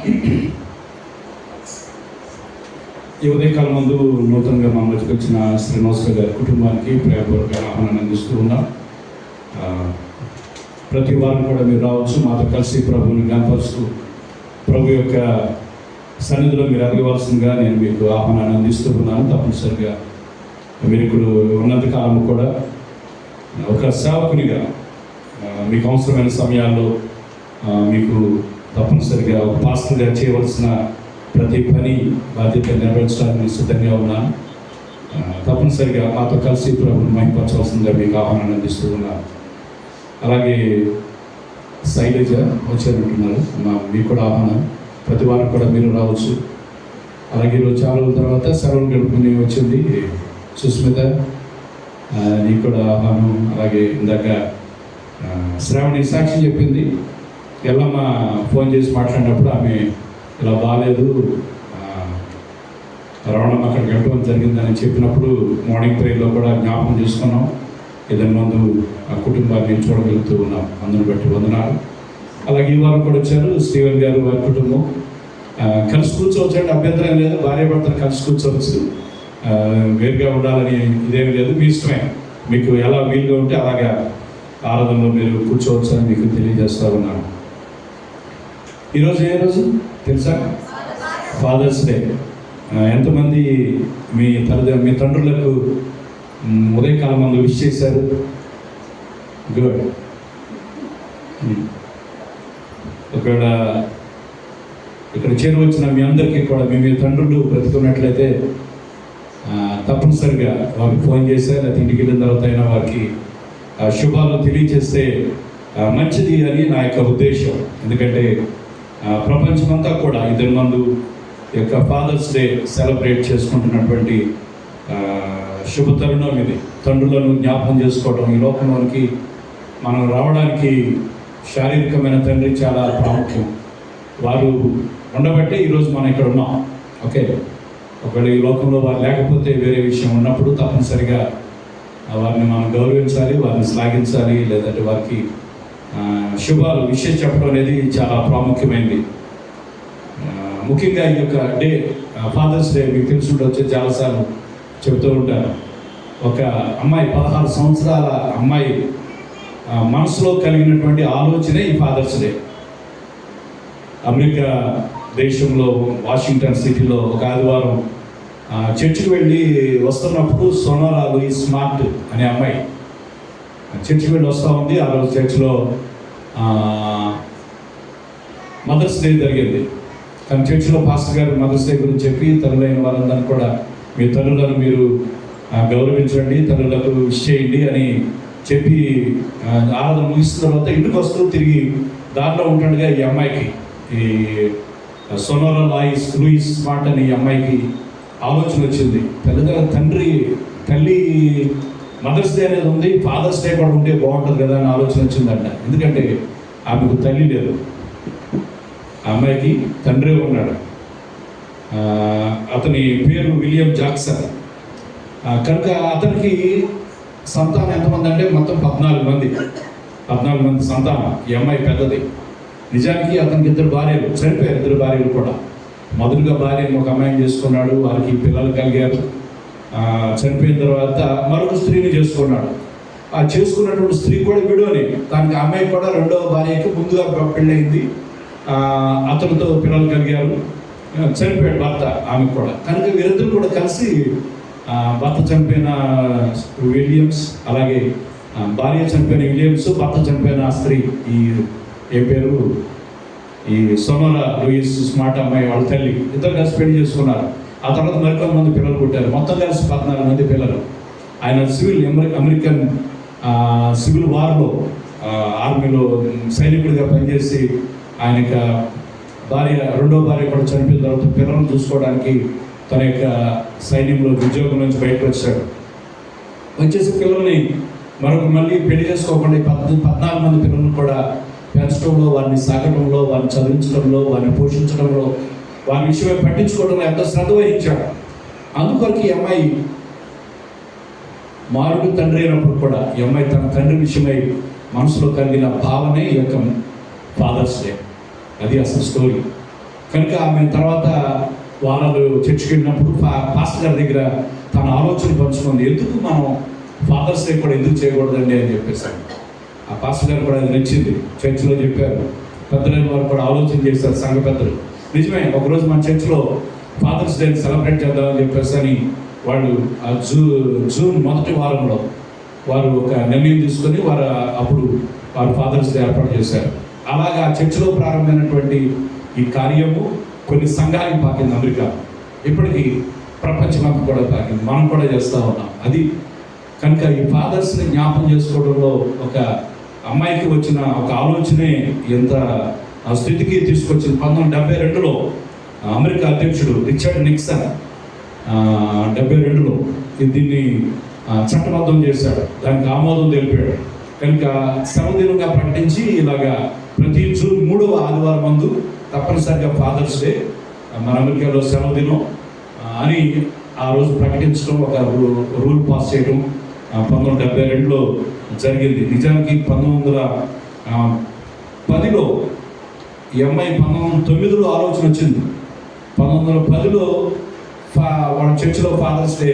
ఈ ఉదయకాలం ముందు నూతనంగా మా మధ్యకి వచ్చిన శ్రీనివాసరావు గారి కుటుంబానికి ప్రేమపూర్వక ఆహ్వానాన్ని అందిస్తూ ఉన్నాం. ప్రతి వారం కూడా మీరు రావచ్చు, మాతో కలిసి ప్రభువుని గణపరుస్తూ ప్రభు యొక్క సన్నిధిలో మీరు ఎదగవలసిందిగా నేను మీకు ఆహ్వానాన్ని అందిస్తూ ఉన్నాను. తప్పనిసరిగా మీరు ఇప్పుడు ఉన్నంతకాలం కూడా ఒక సేవకునిగా మీకు అవసరమైన సమయాల్లో మీకు తప్పనిసరిగా ఒక పాస్టర్గా చేయవలసిన ప్రతి పని బాధ్యత నెరవేర్చడానికి సిద్ధంగా ఉన్నాను. తప్పనిసరిగా మాతో కలిసి ప్రభువుని మహిమపరచవలసిందిగా మీకు ఆహ్వానాన్ని అందిస్తూ ఉన్నాను. అలాగే శైలజ వచ్చారంటున్నారు, మీకు కూడా ఆహ్వానం. ప్రతి వారం కూడా మీరు రావచ్చు. అలాగే ఈరోజు చాలా రోజుల తర్వాత సెలవులు గడుపుకుని వచ్చింది సుస్మిత, నీకు కూడా ఆహ్వానం. అలాగే ఇందాక శ్రావణి సాక్షి చెప్పింది, ఎల్లమ్మ ఫోన్ చేసి మాట్లాడినప్పుడు ఆమె ఇలా బాగాలేదు, రావడం అక్కడికి వెళ్ళడం జరిగిందని చెప్పినప్పుడు మార్నింగ్ ప్రేయర్లో కూడా జ్ఞాపకం చేసుకున్నాం. ఇదని ముందు ఆ కుటుంబాన్ని చూడగలుగుతూ ఉన్నాం. అందుని బట్టి వందనాలు. అలాగే ఈ వారం కూడా వచ్చారు శ్రీవన్ గారు, వారి కుటుంబం. కలిసి కూర్చోవచ్చు అంటే అభ్యంతరం లేదు, భార్య భర్తలు కలిసి కూర్చోవచ్చు, వేరుగా ఉండాలని ఇదేమీ లేదు, మీ ఇష్టమే. మీకు ఎలా వీలుగా ఉంటే అలాగా ఆరాధనలో మీరు కూర్చోవచ్చు అని మీకు తెలియజేస్తూ ఉన్నాను. ఈరోజు ఏ రోజు తెలుసా? Father's Day. ఎంతమంది మీ తండ్రులకు ఉదయకాలం మందు విష్ చేశారు? గుడ్. ఒకవేళ ఇక్కడ చేరువచ్చిన మీ అందరికీ కూడా మీ తండ్రులు బ్రతుకున్నట్లయితే తప్పనిసరిగా వారికి ఫోన్ చేస్తే, లేకపోతే ఇంటికి వెళ్ళిన తర్వాత అయినా వారికి శుభాలు తెలియజేస్తే మంచిది అని నా యొక్క ఉద్దేశం. ఎందుకంటే ప్రపంచమంతా కూడా ఇద్దరి మందు యొక్క ఫాదర్స్ డే సెలబ్రేట్ చేసుకుంటున్నటువంటి శుభ తరుణం ఇది. తండ్రులను జ్ఞాపకం చేసుకోవడం, ఈ లోకంలోనికి మనం రావడానికి శారీరకమైన తండ్రి చాలా ప్రాముఖ్యం. వారు ఉండబట్టే ఈరోజు మనం ఇక్కడ ఉన్నాం. ఓకే, ఒకవేళ ఈ లోకంలో వారు లేకపోతే వేరే విషయం ఉన్నప్పుడు తప్పనిసరిగా వారిని మనం గౌరవించాలి, వారిని శ్లాఘించాలి, లేదంటే వారికి శుభాలు విషయం చెప్పడం అనేది చాలా ప్రాముఖ్యమైనది. ముఖ్యంగా ఈ యొక్క డే ఫాదర్స్ డే మీకు తెలుసుంటే చాలాసార్లు చెబుతూ ఉంటాను. ఒక అమ్మాయి 16 సంవత్సరాల అమ్మాయి మనసులో కలిగినటువంటి ఆలోచనే ఈ ఫాదర్స్ డే. అమెరికా దేశంలో వాషింగ్టన్ సిటీలో ఒక ఆదివారం చర్చికి వెళ్ళి వస్తున్నప్పుడు సోనారా లూయిస్ స్మార్ట్ అనే అమ్మాయి చర్చికి వెళ్ళి వస్తూ ఉంది. ఆ రోజు చర్చిలో మదర్స్ డే జరిగింది. కానీ చర్చిలో పాస్టర్ గారు మదర్స్ డే గురించి చెప్పి తల్లులైన వారందరినీ కూడా మీ తల్లులను మీరు గౌరవించండి, తల్లులకు విష్ చేయండి అని చెప్పి ఆరాధన ముగిస్తున్న తర్వాత ఇంటికి వస్తూ తిరిగి దారిలో ఉంటుండగా ఈ అమ్మాయికి, ఈ సోనారా లూయిస్ స్మార్ట్ అని ఈ అమ్మాయికి ఆలోచన వచ్చింది. తల్లి మదర్స్ డే అనేది ఉంది, ఫాదర్స్ డే కూడా ఉంటే బాగుంటుంది కదా అని ఆలోచన వచ్చిందంట. ఎందుకంటే ఆమెకు తల్లి లేదు, ఆ అమ్మాయికి తండ్రి ఉన్నాడు. అతని పేరు విలియం జాక్సన్. కనుక అతనికి సంతానం ఎంతమంది అంటే మొత్తం 14 మంది సంతానం. ఈ అమ్మాయి పెద్దది. నిజానికి అతనికి 2 భార్యలు చనిపోయారు, 2 భార్యలు కూడా. మొదటిగా భార్యను ఒక అమ్మాయిని చేసుకున్నాడు, వారికి పిల్లలు కలిగారు. చనిపోయిన తర్వాత మరొక స్త్రీని చేసుకున్నాడు. ఆ చేసుకున్నటువంటి స్త్రీ కూడా విడోని. దానికి అమ్మాయి కూడా 2వ భార్యకి ముందుగా పెళ్ళయింది, అతనితో పిల్లలు కలిగారు. చనిపోయాడు భర్త, ఆమె కూడా. కనుక వీరిద్దరు కూడా కలిసి భర్త చనిపోయిన విలియమ్స్, అలాగే భార్య చనిపోయిన విలియమ్స్, భర్త చనిపోయిన స్త్రీ, ఈ ఏ పేరు, ఈ సోనారా లూయిస్ స్మార్ట్ అమ్మాయి వాళ్ళ తల్లి, ఇద్దరు కలిసి పెళ్లి చేసుకున్నారు. ఆ తర్వాత మరికొంతమంది పిల్లలు పుట్టారు. మొత్తం కలిసి 14 మంది పిల్లలు. ఆయన అమెరికన్ సివిల్ వార్లో ఆర్మీలో సైనికుడిగా పనిచేసి ఆయన యొక్క భార్య, 2వ భార్య కూడా చనిపోయిన తర్వాత పిల్లలను చూసుకోవడానికి తన యొక్క సైన్యంలో ఉద్యోగం నుంచి బయటకు వచ్చాడు. వచ్చేసి పిల్లల్ని మళ్ళీ పెళ్లి చేసుకోకుండా 14 మంది పిల్లలను కూడా పెంచడంలో, వారిని సాగడంలో, వారిని చదివించడంలో, వారిని పోషించడంలో, వారి విషయమై పట్టించుకోవడంలో ఎంతో శ్రద్ధ వహించాడు. అందుకొరకు ఈ అమ్మాయి మారుడు తండ్రి అయినప్పుడు కూడా ఈ అమ్మాయి తన తండ్రి విషయమై మనసులో కలిగిన భావనే ఈ యొక్క ఫాదర్స్ డే. అది అసలు స్టోరీ. కనుక ఆమె తర్వాత వారాలు చర్చికి వెళ్ళినప్పుడు పాస్టర్ గారి దగ్గర తన ఆలోచన పంచుకుంది, ఎందుకు మనం ఫాదర్స్ డే కూడా ఎందుకు చేయకూడదండి అని చెప్పేసాను. ఆ పాస్టర్ గారు కూడా అది నచ్చింది, చర్చిలో చెప్పారు. పెద్దలైన వారు కూడా ఆలోచన చేశారు, సంఘ పెద్దలు. నిజమే, ఒకరోజు మన చర్చిలో ఫాదర్స్ డే సెలబ్రేట్ చేద్దామని చెప్పేసి అని వాళ్ళు ఆ జూన్ మొదటి వారంలో వారు ఒక నిర్ణయం తీసుకొని అప్పుడు వారు ఫాదర్స్ డే ఏర్పాటు చేశారు. అలాగా చర్చిలో ప్రారంభమైనటువంటి ఈ కార్యము కొన్ని సంఘాలకు పాకింది అమెరికా. ఇప్పటికీ ప్రపంచమంతా కూడా పాకింది, మనం కూడా చేస్తూ ఉన్నాం. అది కనుక ఈ ఫాదర్స్ని జ్ఞాపం చేసుకోవడంలో ఒక అమ్మాయికి వచ్చిన ఒక ఆలోచనే ఎంత స్థితికి తీసుకొచ్చింది. 1972లో అమెరికా అధ్యక్షుడు రిచర్డ్ నిక్సన్ 72లో దీన్ని చట్టబద్ధం చేశాడు, దానికి ఆమోదం తెలిపాడు. కనుక సెలవు దినంగా ప్రకటించి ఇలాగా ప్రతి జూన్ 3వ ఆదివారం ముందు తప్పనిసరిగా ఫాదర్స్ డే మన అమెరికాలో సెలవు దినం అని ఆ రోజు ప్రకటించడం, ఒక రూల్ పాస్ చేయడం 1972లో జరిగింది. నిజానికి 1910లో ఈ అమ్మాయి 1909లో ఆలోచన వచ్చింది. 1910లో వాళ్ళ చర్చిలో ఫాదర్స్ డే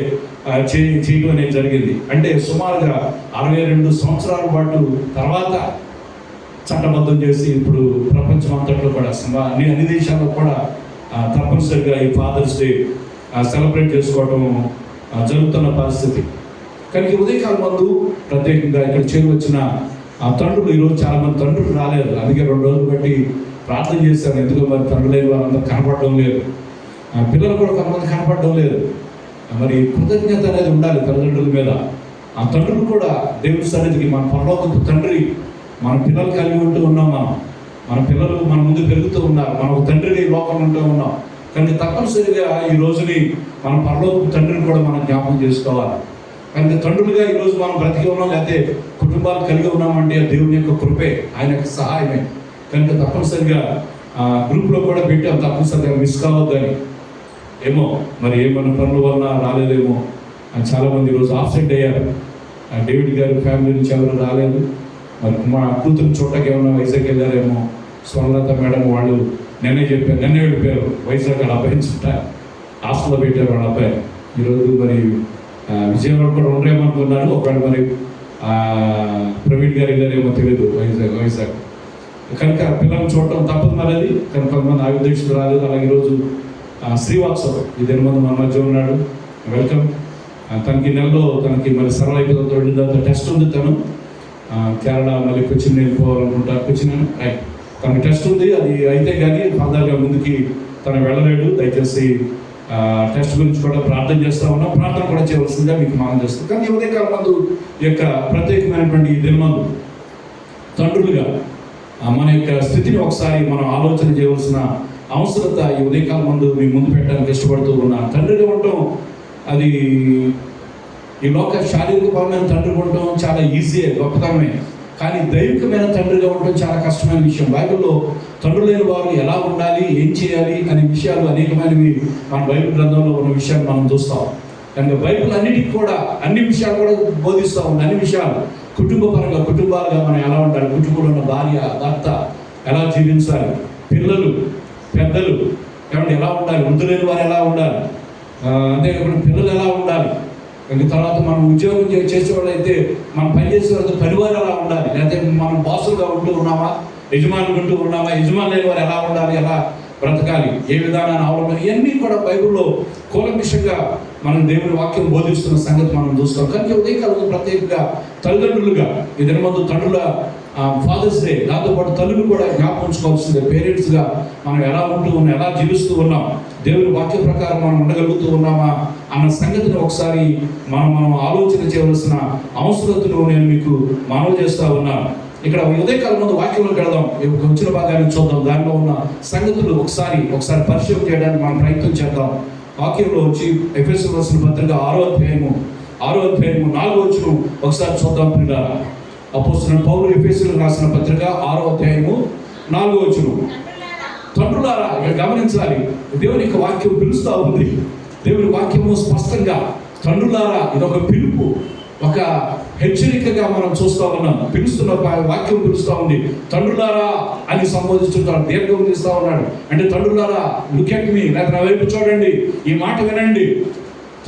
చేయడం అనేది జరిగింది. అంటే సుమారుగా 62 సంవత్సరాల పాటు తర్వాత చట్టబద్ధం చేసి ఇప్పుడు ప్రపంచం అంతట్లో కూడా అన్ని దేశాల్లో కూడా తప్పనిసరిగా ఈ ఫాదర్స్ డే సెలబ్రేట్ చేసుకోవడం జరుగుతున్న పరిస్థితి. కానీ ఉదయకాలం ముందు ప్రత్యేకంగా ఇక్కడ చేరి వచ్చిన తండ్రులు, ఈరోజు చాలామంది తండ్రులు రాలేదు. అందుకే 2 రోజులు బట్టి ప్రార్థన చేశాను. ఎందుకో మరి తండ్రులు లేని వారందరూ కనపడడం లేదు, పిల్లలు కూడా కొంతమంది కనపడడం లేదు. మరి కృతజ్ఞత అనేది ఉండాలి తల్లిదండ్రుల మీద. ఆ తండ్రులు కూడా దేవుడి సన్నిధికి, మన పరలోకపు తండ్రి మన పిల్లలు కలిగి ఉంటూ ఉన్నాం. మన పిల్లలు మన ముందు పెరుగుతూ ఉన్నారు, మన ఒక తండ్రిని లోకంలో ఉంటూ ఉన్నాం. కానీ తప్పనిసరిగా ఈ రోజుని మన పరలోకపు తండ్రిని కూడా మనం జ్ఞాపకం చేసుకోవాలి. కనుక తండ్రులుగా ఈరోజు మనం బ్రతికి ఉన్నాం, లేకపోతే కుటుంబాలు కలిగి ఉన్నామంటే దేవుని యొక్క కృపే, ఆయన యొక్క సహాయమే. కనుక తప్పనిసరిగా గ్రూప్లో కూడా పెట్టాం, తప్పనిసరిగా మిస్ కావద్దని. ఏమో మరి ఏమన్నా పనుల వల్ల రాలేదేమో, చాలామంది ఈరోజు ఆబ్సెంట్ అయ్యారు. డేవిడ్ గారి ఫ్యామిలీ నుంచి ఎవరు రాలేదు. మరి మా కూతురు చూడటానికి ఏమన్నా వైజాగ్ వెళ్ళారేమో, స్వర్ణలత మేడం వాళ్ళు నిన్నే వెళ్ళిపోయారు వైజాగ్. వాళ్ళ అబ్బాయిని చుట్టా హాస్టల్లో పెట్టారు వాళ్ళ అబ్బాయి. ఈరోజు మరి విజయవాడ కూడా ఉండరేమనుకున్నాను. ఒకవేళ మరి ప్రవీణ్ గారు వెళ్ళారేమో తెలియదు వైజాగ్. కనుక పిల్లల్ని చూడటం తప్పదు మరి అది. కనుక కొంతమంది ఆయుధేక్షులు రాలేదు. అలాగే ఈరోజు శ్రీవాత్సవ్ ఇద్దరి ముందు మన మధ్య ఉన్నాడు, వెల్కమ్. తనకి నెలలో తనకి మరి సరళ అయిపోతుందో వెళ్ళిందంతా టెస్ట్ ఉంది. తను కేరళ మళ్ళీ కొచ్చిన్ వెళ్ళిపోవాలనుకుంటా, కొచ్చిన్ రైట్, తనకి టెస్ట్ ఉంది. అది అయితే కానీ ఫర్దర్గా ముందుకి తను వెళ్ళలేడు. దయచేసి టెస్ట్ గురించి కూడా ప్రార్థన చేస్తూ ఉన్నాం. ప్రార్థన కూడా చేయవలసిందిగా మీకు మనం చేస్తాం. కానీ ఉదయకాలం మందు యొక్క ప్రత్యేకమైనటువంటి ఈ దినమందు తండ్రులుగా మన యొక్క స్థితిని ఒకసారి మనం ఆలోచన చేయవలసిన అవసరత ఈ ఉదయకాలం ముందు మీ ముందు పెట్టడానికి ఇష్టపడుతూ ఉన్నా. తండ్రిగా ఉండటం అది ఈ లోక శారీరకపరమైన తండ్రిగా ఉండటం చాలా ఈజీయే, గొప్పతనమే. కానీ దైవికమైన తండ్రిగా ఉండటం చాలా కష్టమైన విషయం. బైబిల్లో తండ్రి లేని వారు ఎలా ఉండాలి, ఏం చేయాలి అనే విషయాలు అనేకమైనవి మన బైబిల్ గ్రంథంలో ఉన్న విషయాలు మనం చూస్తాం. కనుక బైబిల్ అన్నిటికీ కూడా అన్ని విషయాలు కూడా బోధిస్తూ ఉంది. అన్ని విషయాలు కుటుంబపరంగా, కుటుంబాలుగా మనం ఎలా ఉండాలి, కుటుంబంలో ఉన్న భార్య భర్త ఎలా జీవించాలి, పిల్లలు పెద్దలు ఏమంటే ఎలా ఉండాలి, వృద్ధులైన వారు ఎలా ఉండాలి, అంతేకాకుండా పిల్లలు ఎలా ఉండాలి. తర్వాత మనం ఉద్యోగం చేసేవాళ్ళు అయితే మనం పనిచేసే వాళ్ళతో పనివారు ఎలా ఉండాలి, లేకపోతే మనం బాసులుగా ఉంటూ ఉన్నామా, యజమానులు ఉంటూ ఉన్నామా, యజమానులు లేని వారు ఎలా ఉండాలి, ఎలా బ్రతకాలి, ఏ విధానాన్ని అవలంబన, ఇవన్నీ కూడా బైబిల్లో కూలంకషంగా మనం దేవుని వాక్యం బోధిస్తున్న సంగతి మనం చూస్తాం. కానీ ఉదయకాలం ప్రత్యేకంగా తల్లిదండ్రులుగా ఈ దినమందు తండ్రుల ఫాదర్స్ డే, దాంతోపాటు తల్లులు కూడా జ్ఞాపకం ఉంచుకోవాల్సిందే. పేరెంట్స్గా మనం ఎలా ఉంటూ ఉన్నాం, ఎలా జీవిస్తూ ఉన్నాం, దేవుని వాక్య ప్రకారం మనం ఉండగలుగుతూ ఉన్నామా అన్న సంగతిని ఒకసారి మనం ఆలోచన చేయవలసిన అవసరతను నేను మీకు మనవి చేస్తూ ఉన్నాను. ఇక్కడ ఉదయకాలం ముందు వాక్యంలోకి వెళదాం, వచ్చిన భాగాన్ని చూద్దాం. దానిలో ఉన్న సంగతులు ఒకసారి పరిచయం చేయడానికి మనం ప్రయత్నం చేద్దాం. వాక్యంలో వచ్చి ఎఫెసీయులకు రాసిన పత్రిక 6వ అధ్యాయము 4వ వచనం ఒకసారి చూద్దాం. పిల్లలారా, అపోస్తలుడైన పౌలు ఎఫెసీయులకు రాసిన పత్రిక 6వ అధ్యాయము 4వ వచనం. తండ్రులారా, ఇక్కడ గమనించాలి, దేవుని యొక్క వాక్యం పిలుస్తూ ఉంది. దేవుని వాక్యము స్పష్టంగా తండ్రులారా, ఇదొక పిలుపు, ఒక హెచ్చరికగా మనం చూస్తూ ఉన్నాం. పిలుస్తున్న వాక్యం పిలుస్తూ ఉంది, తండ్రులారా అని సంబోధిస్తుంటాడు, దీర్ఘం తీస్తూ ఉన్నాడు. అంటే తండ్రులారా లుక్ ఎట్ మీ, లేదా నా వైపు చూడండి, ఈ మాట వినండి.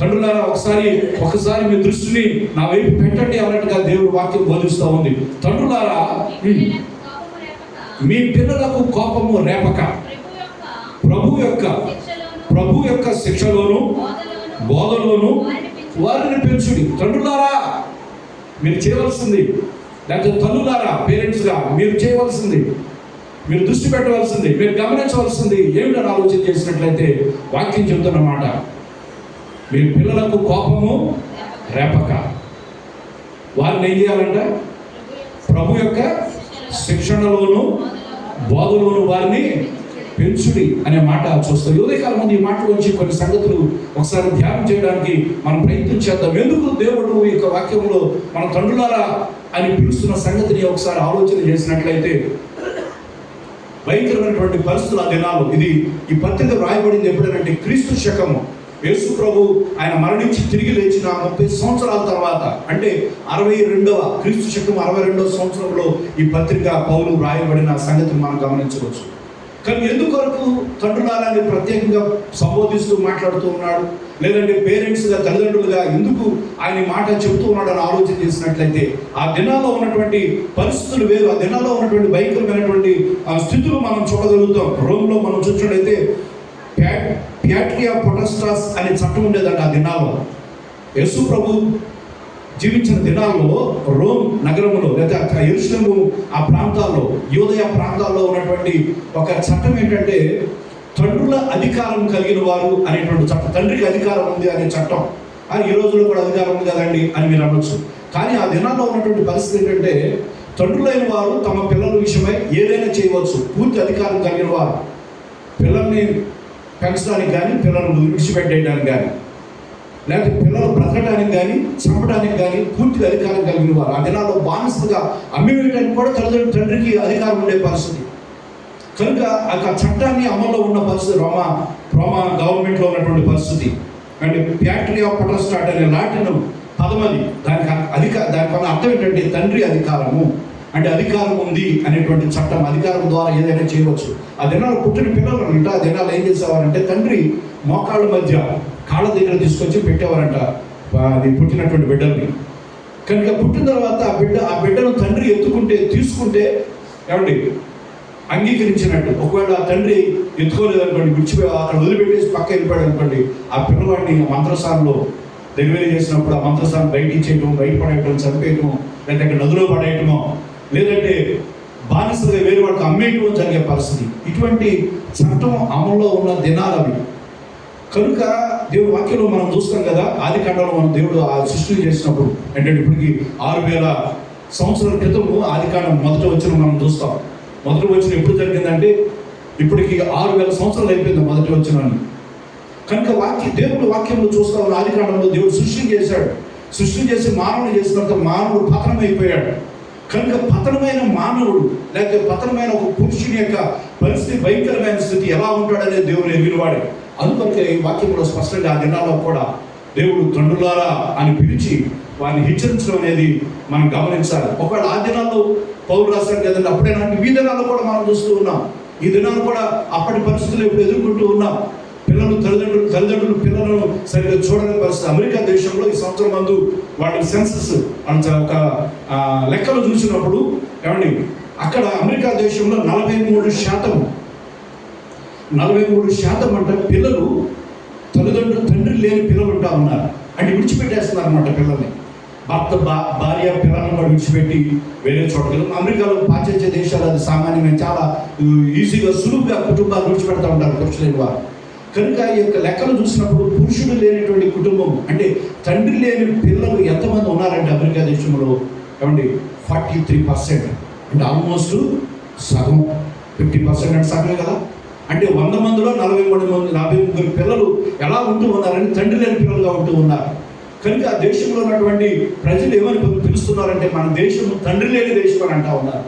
తండ్రులారా ఒకసారి మీ దృష్టిని నా వైపు పెట్టండి అన్నట్టుగా దేవుడు వాక్యం బోధిస్తూ ఉంది. తండ్రులారా మీ పిల్లలకు కోపము రేపక ప్రభు యొక్క శిక్షలోను బోధలోను వారిని పెంచుడి. తండ్రులారా మీరు చేయవలసింది, లేకపోతే తల్లులారా పేరెంట్స్గా మీరు చేయవలసింది, మీరు దృష్టి పెట్టవలసింది, మీరు గమనించవలసింది ఏమిటని ఆలోచన చేసినట్లయితే వాక్యం చెబుతున్నమాట, మీ పిల్లలకు కోపము రేపక వారిని ఏం చేయాలంట? ప్రభు యొక్క శిక్షణలోను బోధలోను వారిని పెంచుడి అనే మాట చూస్తాం. ఉదయకాలం ముందు ఈ మాట గురించి కొన్ని సంగతులు ఒకసారి ధ్యానం చేయడానికి మనం ప్రయత్నం చేద్దాం. ఎందుకు దేవుడు ఈ యొక్క వాక్యంలో మన తండ్రులారా అని పిలుస్తున్న సంగతిని ఒకసారి ఆలోచన చేసినట్లయితే, భయంకరమైనటువంటి పరిస్థితులు ఆ దినాలు. ఈ పత్రిక రాయబడింది ఎప్పుడనంటే క్రీస్తు శకము, యేసు ప్రభు ఆయన మరణించి తిరిగి లేచిన 30 సంవత్సరాల తర్వాత, అంటే 62వ క్రీస్తు శకం 62వ సంవత్సరంలో ఈ పత్రిక పౌలు రాయబడిన సంగతిని మనం గమనించవచ్చు. కానీ ఎందుకొరకు తండ్రులారాన్ని ప్రత్యేకంగా సంబోధిస్తూ మాట్లాడుతూ ఉన్నాడు, లేదంటే పేరెంట్స్గా తల్లిదండ్రులుగా ఎందుకు ఆయన మాట చెబుతూ ఉన్నాడు అని ఆలోచన చేసినట్లయితే, ఆ దినాల్లో ఉన్నటువంటి పరిస్థితులు వేరు, ఆ దినాల్లో ఉన్నటువంటి భయంకరమైనటువంటి స్థితులు మనం చూడగలుగుతాం. రోమ్లో మనం చూసినట్లయితే ప్యాట్రియా పొటస్టాస్ అనే చట్టం ఉండేదంట ఆ దినాల్లో. యేసు ప్రభు జీవించిన దినాల్లో రోమ్ నగరంలో లేదా యెరూషలేము ఆ ప్రాంతాల్లో, యూదయ ప్రాంతాల్లో ఉన్నటువంటి ఒక చట్టం ఏంటంటే, తండ్రుల అధికారం కలిగిన వారు అనేటువంటి చట్టం. తండ్రికి అధికారం ఉంది అనే చట్టం. అని ఈ రోజుల్లో కూడా అధికారం ఉంది కదండి అని మీరు అనవచ్చు. కానీ ఆ దినాల్లో ఉన్నటువంటి పరిస్థితి ఏంటంటే, తండ్రులైన వారు తమ పిల్లల విషయమై ఏదైనా చేయవచ్చు. పూర్తి అధికారం కలిగిన వారు పిల్లల్ని పెంచడానికి కానీ, పిల్లలను విడిచిపెట్టేయడానికి కానీ, లేకపోతే పిల్లలు బ్రతకడానికి కానీ, చంపడానికి కానీ పూర్తిగా అధికారం కలిగిన వారు. ఆ దినాల్లో బానిసలుగా అమ్మివేయడానికి కూడా తండ్రికి అధికారం ఉండే పరిస్థితి. కనుక ఆ చట్టాన్ని అమల్లో ఉన్న పరిస్థితి రోమా గవర్నమెంట్లో ఉన్నటువంటి పరిస్థితి. అంటే ప్యాట్రియా పొటస్టాట్ అనే లాటిన్ పదం అది. దానివల్ల అర్థం ఏంటంటే తండ్రి అధికారము, అంటే అధికారం ఉంది అనేటువంటి చట్టం. అధికారం ద్వారా ఏదైనా చేయవచ్చు. ఆ దినాలు పుట్టిన పిల్లలు అంట, ఆ దినాలు ఏం చేసేవారంటే, తండ్రి మోకాళ్ళ మధ్య కాళ్ళ దగ్గర తీసుకొచ్చి పెట్టేవారంట అది పుట్టినటువంటి బిడ్డల్ని. కనుక పుట్టిన తర్వాత ఆ బిడ్డను తండ్రి తీసుకుంటే ఏమండి అంగీకరించినట్టు. ఒకవేళ ఆ తండ్రి ఎత్తుకోలేదనుకోండి, అక్కడ వదిలిపెట్టేసి పక్క వెళ్ళిపోయాడు అనుకోండి, ఆ పిల్లవాడిని మంత్రసాలలో డెలివరీ చేసినప్పుడు ఆ మంత్రసాన్ని బయట ఇచ్చేయటం, బయట పడేయటం, చంపేయటం, లేదంటే అక్కడ నదిలో పడేయటమో, లేదంటే బానిసలుగా వేరే వాడికి అమ్మేయటం జరిగే పరిస్థితి. ఇటువంటి చట్టం అమల్లో ఉన్న దినాలు అవి. కనుక దేవుడు వాక్యంలో మనం చూస్తాం కదా, ఆది కాండంలో మనం దేవుడు ఆ సృష్టి చేసినప్పుడు, అంటే ఇప్పటికి 6000 సంవత్సరాల క్రితము ఆది కాండం మొదట వచ్చిన మనం చూస్తాం. మొదటి వచ్చిన ఎప్పుడు జరిగిందంటే ఇప్పటికి 6000 సంవత్సరాలు అయిపోయింది మొదటి వచ్చినాన్ని. కనుక దేవుడు వాక్యంలో చూస్తా ఉన్న ఆది కాండంలో దేవుడు సృష్టి చేశాడు. సృష్టి చేసి మానవుని చేసిన తర్వాత మానవుడు పతనం అయిపోయాడు. కనుక పతనమైన మానవుడు, లేకపోతే పతనమైన ఒక పురుషుని యొక్క పరిస్థితి, భయంకరమైన స్థితి ఎలా ఉంటాడనేది దేవుడు ఎరిగినవాడే. అందుకొరకే ఈ వాక్యంలో స్పష్టంగా ఆ దినాల్లో కూడా దేవుడు తండ్రులారా అని పిలిచి వారిని హెచ్చరించడం అనేది మనం గమనించాలి. ఒకవేళ ఆ దినాల్లో పౌలు రాశాడు కదండి, అప్పుడేనా ఈ దినాల్లో కూడా మనం చూస్తూ ఉన్నాం. ఈ దినాలు కూడా అప్పటి పరిస్థితులు ఇప్పుడు ఎదుర్కొంటూ ఉన్నాం. తల్లిదండ్రులు పిల్లలను సరిగ్గా చూడని పరిస్థితి. అమెరికా దేశంలో ఈ సంవత్సరం ముందు వాళ్ళ సెన్సస్ ఒక లెక్కలు చూసినప్పుడు ఏమండి, అక్కడ అమెరికా దేశంలో 43% అంట పిల్లలు తండ్రి లేని పిల్లలు ఉంటా ఉన్నారు. అంటే విడిచిపెట్టేస్తున్నారు అన్నమాట పిల్లల్ని. భార్య పిల్లలను కూడా విడిచిపెట్టి వేరే చోటకి. అమెరికాలో పాశ్చాత్య దేశాలు అది సామాన్యమైన చాలా ఈజీగా సులువుగా కుటుంబాలు విడిచిపెడతా ఉంటారు పురుషులైన వారు. కనుక ఈ యొక్క లెక్కలు చూసినప్పుడు పురుషుడు లేనిటువంటి కుటుంబం, అంటే తండ్రి లేని పిల్లలు ఎంతమంది ఉన్నారంటే అమెరికా దేశంలో ఏమండి 43%. అంటే ఆల్మోస్ట్ సగం. 50% అంటే సగమే కదా. అంటే 100 మందిలో 43 పిల్లలు ఎలా ఉంటూ ఉన్నారని తండ్రి లేని పిల్లలుగా ఉంటూ ఉన్నారు. కనుక ఆ దేశంలో ఉన్నటువంటి ప్రజలు ఏమని పిలుస్తున్నారంటే, మన దేశం తండ్రి లేని దేశం అని అంటా ఉన్నారు.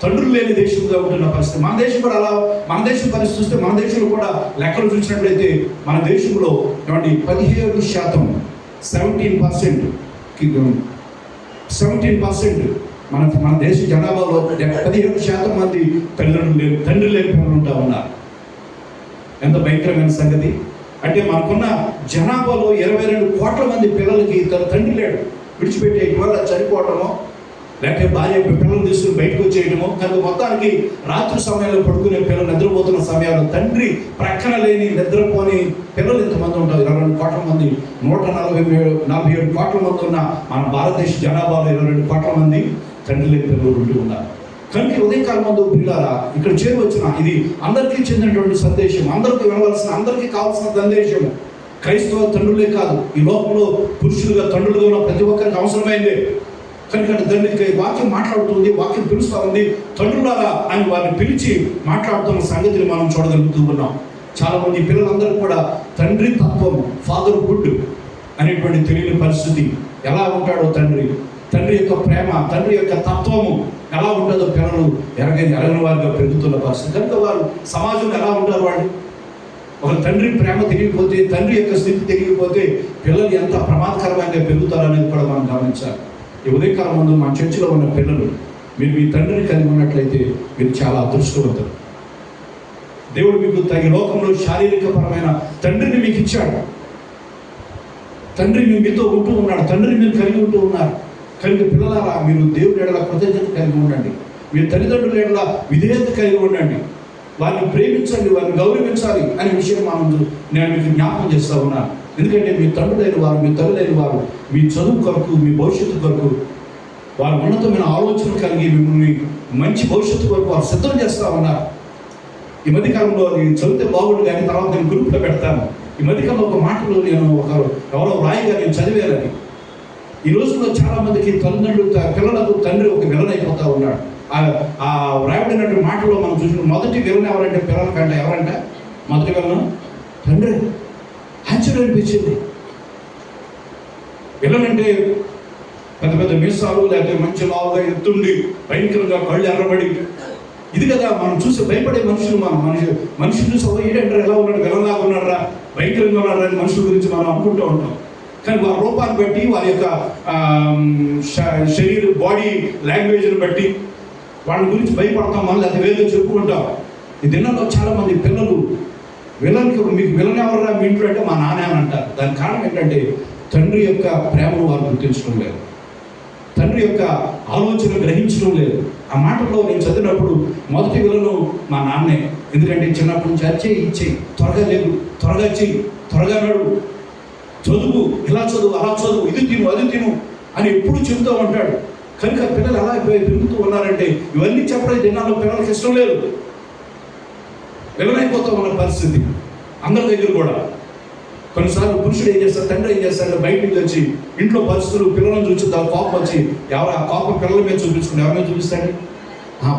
తండ్రులు లేని దేశంగా ఉంటున్న పరిస్థితి. మన దేశం కూడా అలా, మన దేశం పరిస్థితి చూస్తే మన దేశంలో కూడా లెక్కలు చూసినట్లయితే మన దేశంలో ఏమంటే 17% 17% మన దేశ జనాభాలో 17% మంది తండ్రి లేని పిల్లలు ఉంటా ఉన్నారు. ఎంత భయంకరమైన సంగతి అంటే, మనకున్న జనాభాలో 22 కోట్ల మంది పిల్లలకి తండ్రి లేడు. విడిచిపెట్టేయటం వల్ల చనిపోవటమో, లేకపోతే భార్య పిల్లలు తీసుకుని బయటకు వచ్చేయటమో. కనుక మొత్తానికి రాత్రి సమయంలో పడుకునే పిల్లలు, నిద్రపోతున్న సమయాల్లో తండ్రి ప్రక్కన లేని నిద్రపోని పిల్లలు ఇంతమంది ఉంటారు. 22 కోట్ల మంది, 147 కోట్ల మంది ఉన్న మన భారతదేశ జనాభాలో 22 కోట్ల మంది తండ్రి లేని పిల్లలు ఉంటూ ఉన్నారు. కనుక ఉదయకాలం ముందు పిల్లరా ఇక్కడ చేరవచ్చిన ఇది అందరికీ చెందినటువంటి సందేశం, అందరికీ వినవలసిన, అందరికీ కావాల్సిన సందేశం. క్రైస్తవ తండ్రులే కాదు, ఈ లోకంలో పురుషులుగా తండ్రులుగా ఉన్న ప్రతి ఒక్కరికి అవసరమైందే. కనుక తండ్రికి వాక్యం మాట్లాడుతుంది, వాక్యం పిలుస్తూ ఉంది. తండ్రులారా అని వారిని పిలిచి మాట్లాడుతున్న సంగతిని మనం చూడగలుగుతూ ఉన్నాం. చాలామంది పిల్లలందరూ కూడా తండ్రి తత్వం, ఫాదర్ హుడ్ అనేటువంటి తెలియని పరిస్థితి. ఎలా ఉంటాడో తండ్రి యొక్క ప్రేమ, తండ్రి యొక్క తత్వము ఎలా ఉంటుందో పిల్లలు ఎరగని వారిగా పెరుగుతున్న పరిస్థితి. కనుక వారు సమాజంలో ఎలా ఉంటారు? వాళ్ళు ఒక తండ్రి ప్రేమ తెలియకపోతే, తండ్రి యొక్క స్థితి తెలియకపోతే పిల్లలు ఎంత ప్రమాదకరంగా పెరుగుతారనేది కూడా మనం గమనించాలి. ఈ ఉదయకాలం ముందు మన చర్చిలో ఉన్న పిల్లలు, మీరు మీ తండ్రిని కలిగి ఉన్నట్లయితే మీరు చాలా అదృష్టవంతులు. దేవుడు మీకు తగిన లోకంలో శారీరకపరమైన తండ్రిని మీకు ఇచ్చాడు. తండ్రి మీతో ఉంటూ ఉన్నాడు, తండ్రిని మీరు కలిగి ఉంటూ ఉన్నారు. కనుక పిల్లలారా, మీరు దేవుడి ఎడల కృతజ్ఞత కలిగి ఉండండి, మీ తల్లిదండ్రుల ఎడల విధేయత కలిగి ఉండండి, వారిని ప్రేమించండి, వారిని గౌరవించాలి అనే విషయం నేను మీకు జ్ఞాపకం చేస్తూ ఉన్నాను. ఎందుకంటే మీ తండ్రులైన వారు, మీ తల్లులైన వారు మీ చదువు కొరకు, మీ భవిష్యత్తు కొరకు వారు ఉన్నతమైన ఆలోచన కలిగి మిమ్మల్ని మంచి భవిష్యత్తు కొరకు వారు సిద్ధం చేస్తూ ఉన్నారు. ఈ మధ్యకాలంలో నేను చదివితే బాగుండు, కానీ తర్వాత నేను గ్రూప్లో పెడతాను. ఈ మధ్యకాలంలో ఒక మాటలో నేను ఎవరో రాయిగా నేను చదివేయాలని. ఈ రోజుల్లో చాలామందికి పిల్లలకు తండ్రి ఒక విలన్ అయిపోతూ ఉన్నాడు. ఆ రాయబడినటువంటి మాటలో మనం చూసిన మొదటి విలన్ ఎవరంటే, పిల్లలకంటే ఎవరంటే మొదటి విలన్ తండ్రి. ఆశ్చర్యం అనిపించింది. విలన్ అంటే పెద్ద పెద్ద మీసాలు, లేకపోతే మంచి లావుగా ఎత్తుండి భయంకరంగా కళ్ళు ఎర్రబడి, ఇది కదా మనం చూసి భయపడే మనుషులు. మనిషి చూసి ఏంటంటారు, ఎలా ఉన్నాడు, విలన్లాగా ఉన్నారా, భయంకరంగా ఉన్నారా అని మనుషుల గురించి మనం అనుకుంటూ ఉంటాం. కానీ వారి రూపాన్ని బట్టి, వారి యొక్క శరీర బాడీ లాంగ్వేజ్ని బట్టి వాళ్ళ గురించి భయపడతాం, మళ్ళీ అది వేరుగా చెప్పుకుంటాం. ఈ దినంలో చాలామంది పిల్లలు మీకు విలన్ ఎవరా మీ ఇంట్లో అంటే మా నాన్న అని అంటారు. దానికి కారణం ఏంటంటే తండ్రి యొక్క ప్రేమను వారు గుర్తించడం లేదు, తండ్రి యొక్క ఆలోచన గ్రహించడం లేదు. ఆ మాటల్లో నేను చదివినప్పుడు మొదటి విలను మా నాన్నే. ఎందుకంటే చిన్నప్పటి నుంచి అచ్చేయి ఇచ్చేయి, త్వరగా లేదు, త్వరగా చెయ్యి, త్వరగా నడు, చదువు, ఇలా చదువు, అలా చదువు, ఇది తిను, అది తిను అని ఎప్పుడు చెబుతూ ఉంటాడు. కనుక పిల్లలు ఎలా పెరుగుతూ ఉన్నారంటే ఇవన్నీ చెప్పడం దినాల్లో పిల్లలకి ఇష్టం లేదు. విలనైపోతూ ఉన్న పరిస్థితి అందరి దగ్గర కూడా. కొన్నిసార్లు పురుషుడు ఏం చేస్తాడు, తండ్రి ఏం చేస్తాడు, బయట నుంచి వచ్చి ఇంట్లో పరిస్థితులు పిల్లలను చూసి దాని కోపం వచ్చి ఆ కోపం పిల్లల మీద చూపించుకుని ఎవరి మీద చూపిస్తాడు?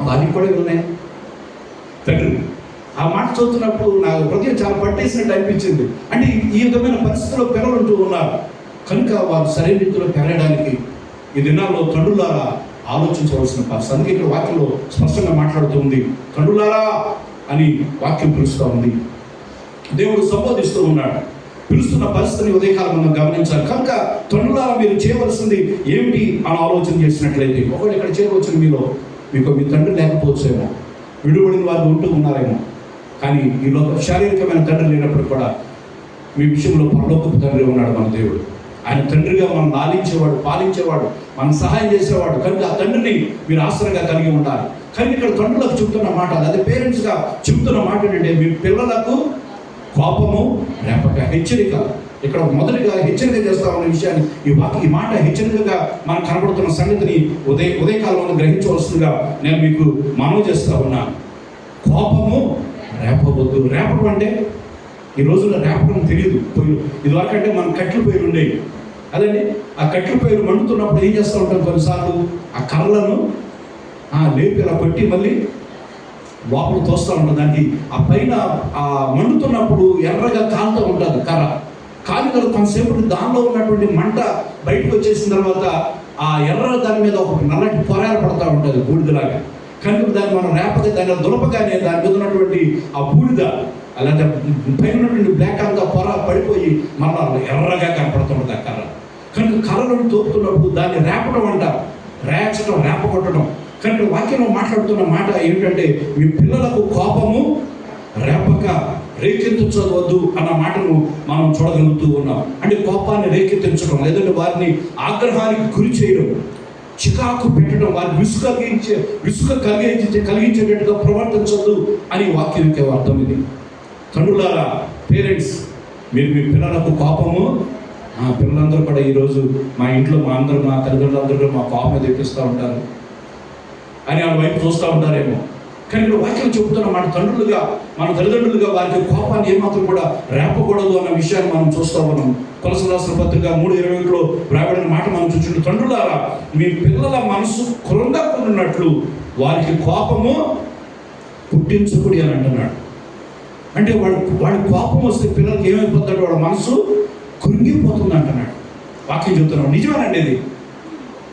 భార్య కూడా విలనే. తండ్రి ఆ మాట చదువుతున్నప్పుడు నాకు హృదయం చాలా పట్టేసినట్టు అనిపించింది. అంటే ఈ విధమైన పరిస్థితుల్లో పిల్లలు ఉంటూ ఉన్నారు. కనుక వారు సరైన రీతిలో పెరగడానికి ఈ దినాల్లో తండ్రులారా ఆలోచించవలసిన పరిస్థితి. అందుకే ఇక్కడ వాక్యంలో స్పష్టంగా మాట్లాడుతుంది, తండ్రులారా అని వాక్యం పిలుస్తూ ఉంది. దేవుడు సంబోధిస్తూ ఉన్నాడు. పిలుస్తున్న పరిస్థితిని ఉదయకాలం మనం గమనించాలి. కనుక తండ్రులారా మీరు చేయవలసింది ఏమిటి అని ఆలోచన చేసినట్లయితే, ఒకవేళ ఇక్కడ చేయవలసిన మీకు మీ తండ్రి లేకపోవచ్చేమో, విడుబడిన వారు ఉంటూ ఉన్నారేమో, కానీ ఈ శారీరకమైన తండ్రి లేనప్పుడు కూడా మీ విషయంలో పరలోకపు తండ్రి ఉన్నాడు మన దేవుడు. ఆయన తండ్రిగా మనం లాలించేవాడు, పాలించేవాడు, మనం సహాయం చేసేవాడు. కనుక ఆ తండ్రిని మీరు ఆశ్రయంగా కలిగి ఉండాలి. కానీ ఇక్కడ తండ్రులకు చెబుతున్న మాట, అదే పేరెంట్స్గా చెబుతున్న మాట ఏంటంటే, మీ పిల్లలకు కోపము రేపక, హెచ్చరిక. ఇక్కడ మొదటిగా హెచ్చరిక చేస్తా ఉన్న విషయాన్ని ఈ మాట హెచ్చరికగా మనకు కనబడుతున్న సంగతిని ఉదయకాలంలో గ్రహించవలసిందిగా నేను మీకు మనవి చేస్తూ ఉన్నాను. కోపము రేపవద్దు. రేపడం అంటే ఈ రోజుల్లో రేపడం తెలియదు. ఇదివరకు అంటే మనం కట్టెల పొయ్యిలు ఉండేవి. అదండి, ఆ కట్టెల పొయ్యిలు మండుతున్నప్పుడు ఏం చేస్తూ ఉంటాం, కొన్నిసార్లు ఆ కర్రలను లేపి అలా కొట్టి మళ్ళీ లోపల తోస్తూ ఉంటుంది. దానికి ఆ పైన ఆ మండుతున్నప్పుడు ఎర్రగా కాలుతూ ఉంటుంది కర్ర. కాలి తర్వాత కొంతసేపు దానిలో ఉన్నటువంటి మంట బయటకు వచ్చేసిన తర్వాత ఆ ఎర్ర దాని మీద ఒక నల్లటి పొరాలు పడుతూ ఉంటుంది, బూడిదలాగా. కనుక దాన్ని మనం రేపగా దాన్ని దులపగానే దాని మీద ఉన్నటువంటి ఆ బూడిద, అలాగే పైన ఉన్నటువంటి బ్లాక్ అంతా పొర పడిపోయి మళ్ళీ ఎర్రగా కనపడుతుంటుంది ఆ కర్ర. కనుక కర్రలను తోపుతున్నప్పుడు దాన్ని రేపడం అంటారు, రేపగొట్టడం. కనుక వాక్యంలో మాట్లాడుతున్న మాట ఏమిటంటే, మీ పిల్లలకు కోపము రేపక రేకెత్తించవద్దు అన్న మాటను మనం చూడగలుగుతూ ఉన్నాం. అంటే కోపాన్ని రేకెత్తించడం, లేదంటే వారిని ఆగ్రహానికి గురి చేయడం, చికాకు పెట్టడం, వారిని విసుగ కలిగించేటట్టుగా ప్రవర్తించవద్దు అని వాక్యం యొక్క అర్థం ఇది. తండ్రులారా, పేరెంట్స్, మీరు మీ పిల్లలకు కోపము, పిల్లలందరూ కూడా ఈరోజు మా ఇంట్లో మా తల్లిదండ్రులందరూ మా కోపం తెప్పిస్తూ ఉంటారు అని వాళ్ళ వైపు చూస్తూ ఉంటారేమో. కానీ ఇక్కడ వాక్యం చెబుతున్న మాట, తండ్రులుగా మన తల్లిదండ్రులుగా వారికి కోపాన్ని ఏమాత్రం కూడా రేపకూడదు అన్న విషయాన్ని మనం చూస్తూ ఉన్నాం. కొలసల రాసిన పత్రిక 3:21లో రాయబడిన మాట మనం చూస్తుంటే, తండ్రులారా మీ పిల్లల మనసు కృంగకున్నట్లు వారికి కోపము పుట్టించుకుడి అని అంటున్నాడు. అంటే వాడి కోపం వస్తే పిల్లలకి ఏమైపోతాడు, వాడి మనసు కృంగిపోతుంది అంటున్నాడు. వాక్యం చెబుతున్నాం, నిజమేనండి ఇది.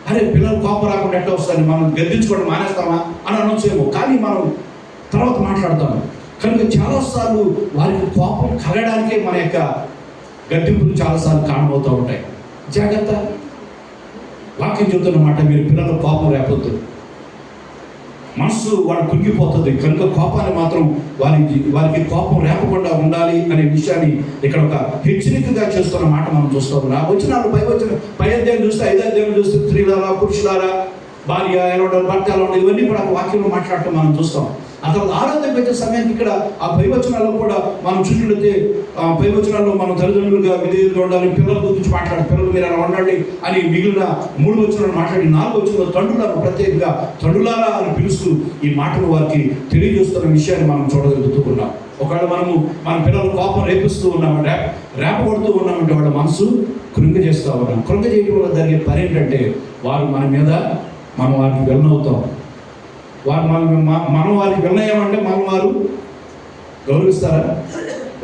అరే పిల్లలు కోపం రాకుండా ఎట్లా వస్తుంది, మనం గద్దించుకోవడం మానేస్తామా అని అనొచ్చేమో, కానీ మనం తర్వాత మాట్లాడతాము. కనుక చాలాసార్లు వారికి కోపం కలగడానికే మన యొక్క గద్దింపులు చాలాసార్లు కారణమవుతూ ఉంటాయి. జాగ్రత్త. వాక్యం చెబుతున్నమాట, మీరు పిల్లల కోపం రేపొద్దు, మనసు వాడు కుంగిపోతుంది. కనుక కోపాన్ని మాత్రం వారికి కోపం రేపకుండా ఉండాలి అనే విషయాన్ని ఇక్కడ ఒక హెచ్చరికగా చేస్తున్న మాట మనం చూస్తూ ఉన్నాం. వచనాలు పై అధ్యాయం చూస్తే, 5వ అధ్యాయం చూస్తే స్త్రీలారా, పురుషులారా, భార్య ఎలా ఉండాలి, భర్త ఎలా ఉండాలి, ఇవన్నీ కూడా వాక్యంలో మాట్లాడటం మనం చూస్తాం. అసలు 6వ అధ్యాయం పెట్టే సమయానికి ఇక్కడ ఆ పై వచనాల్లో కూడా మనం చూసినట్లయితే, పై వచనాల్లో మనం తల్లిదండ్రులుగా విధేయులుగా ఉండాలి, పిల్లల గురించి మాట్లాడి, పిల్లలు మీరు అలా ఉండండి అని మిగిలిన 3 వచనాలు మాట్లాడి, 4వ వచనంలో తండ్రులను ప్రత్యేకంగా తండ్రులారా అని పిలుస్తూ ఈ మాటలు వారికి తెలియజేస్తున్న విషయాన్ని మనం చూడగలుగుతూ ఉన్నాం. ఒకవేళ మన పిల్లలు కోపం రేపిస్తూ ఉన్నామంటే, రేపగొడుతూ ఉన్నామంటే వాళ్ళ మనసు కృంగ చేస్తూ ఉన్నాం. కృంగ చేయడం వల్ల జరిగే పని ఏంటంటే, వారు మన మీద మనం వారికి వెళ్ళనవుతాం. మనం వారికి వెళ్ళయ్యామంటే మనం వారు గౌరవిస్తారా?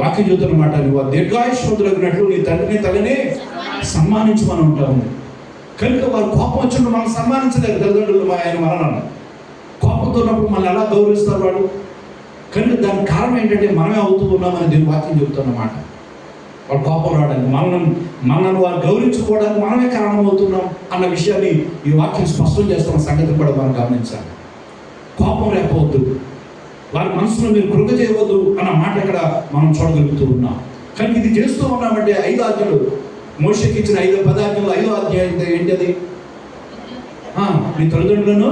వాక్యం చెబుతున్నమాట, నువ్వు దీర్ఘాయుష్మంతులగినట్లు నీ తండ్రిని తల్లిని సన్మానించమని ఉంటాము. కనుక వారు కోపం వచ్చినప్పుడు మనం సన్మానించలేరు. తల్లిదండ్రులు ఆయన మరణాన్ని కోపంతో ఉన్నప్పుడు మనల్ని ఎలా గౌరవిస్తారు వాడు? కనుక దానికి కారణం ఏంటంటే మనమే అవుతూ ఉన్నామని దీని వాక్యం చెబుతున్నమాట. వాడు కోపం రావడానికి, మనల్ని వారు గౌరవించుకోవడానికి మనమే కారణమవుతున్నాం అన్న విషయాన్ని ఈ వాక్యం స్పష్టం చేస్తున్న సంగతి కూడా మనం గమనించాలి. కోపం రేపవద్దు, వారి మనసులో మీరు కృంగ చేయవద్దు అన్న మాట ఇక్కడ మనం చూడగలుగుతూ ఉన్నాం. కానీ ఇది చేస్తూ ఉన్నామంటే 5 ఆజ్ఞలు, మోషేకి ఇచ్చిన 5 ఆజ్ఞలు, 5వ అధ్యాయం ఏంటి అది? మీ తల్లిదండ్రులను.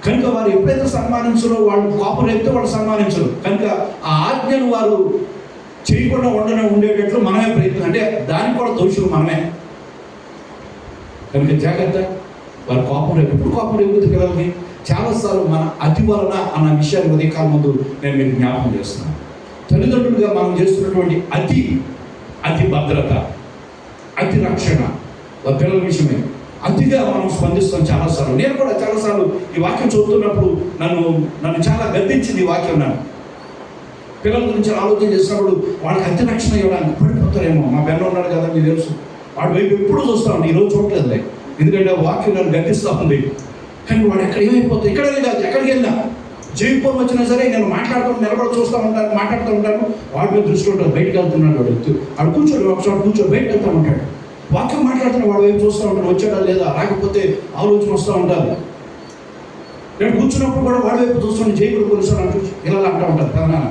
కనుక వారు ఎప్పుడైతే సన్మానించరో, వాళ్ళు కోపం రేపితే వాళ్ళు సన్మానించరు. కనుక ఆ ఆజ్ఞను వారు చేయకుండా ఉండేటట్లు మనమే ప్రయత్నం, అంటే దానికి కూడా దోషులు మనమే. కనుక జాగ్రత్త. వారి కోపం రేపు, ఎప్పుడు కోపం రేపుతుంది పిల్లలకి? చాలాసార్లు మన అతి వలన అన్న విషయాన్ని ఉదయకాలం ముందు నేను మీకు జ్ఞాపకం చేస్తున్నాను. తల్లిదండ్రులుగా మనం చేస్తున్నటువంటి అతి భద్రత, అతి రక్షణ పిల్లల విషయమే అతిగా మనం స్పందిస్తాం చాలాసార్లు. నేను కూడా చాలాసార్లు ఈ వాక్యం చదువుతున్నప్పుడు నన్ను చాలా గద్దించింది ఈ వాక్యం. నన్ను పిల్లల గురించి ఆలోచన చేసినప్పుడు వాళ్ళకి అతి రక్షణ ఇవ్వడానికి పడిపోతారేమో. మా బెన్న ఉన్నాడు కదా, మీకు తెలుసు, వాడి వైపు ఎప్పుడు చూస్తూ ఉంటాను. ఈరోజు చూడలేదులే, ఎందుకంటే వాక్యం నన్ను గద్దిస్తూ ఉంది. కానీ వాడు ఎక్కడ ఇక్కడే కాదు, ఎక్కడికి వెళ్ళినా జైపూర్ వచ్చినా సరే నేను నిలబడి చూస్తూ ఉంటాను, మాట్లాడుతూ ఉంటాను. వాడి మీద దృష్టి ఉంటాడు. బయటకు వెళ్తున్నాడు వాడు కూర్చోడు, ఒకసారి కూర్చొని బయటకు వెళ్తూ ఉంటాడు. వాక్యం మాట్లాడుతున్న వాడు వైపు చూస్తూ ఉంటాడు, వచ్చాడా లేదా, రాకపోతే ఆలోచన వస్తూ ఉంటుంది. నేను కూర్చున్నప్పుడు కూడా వాడి వైపు చూస్తాను. జైపూర్ కొలుస్తాను అంటూ పిల్లలు అంటూ ఉంటారు, పెదనాన్న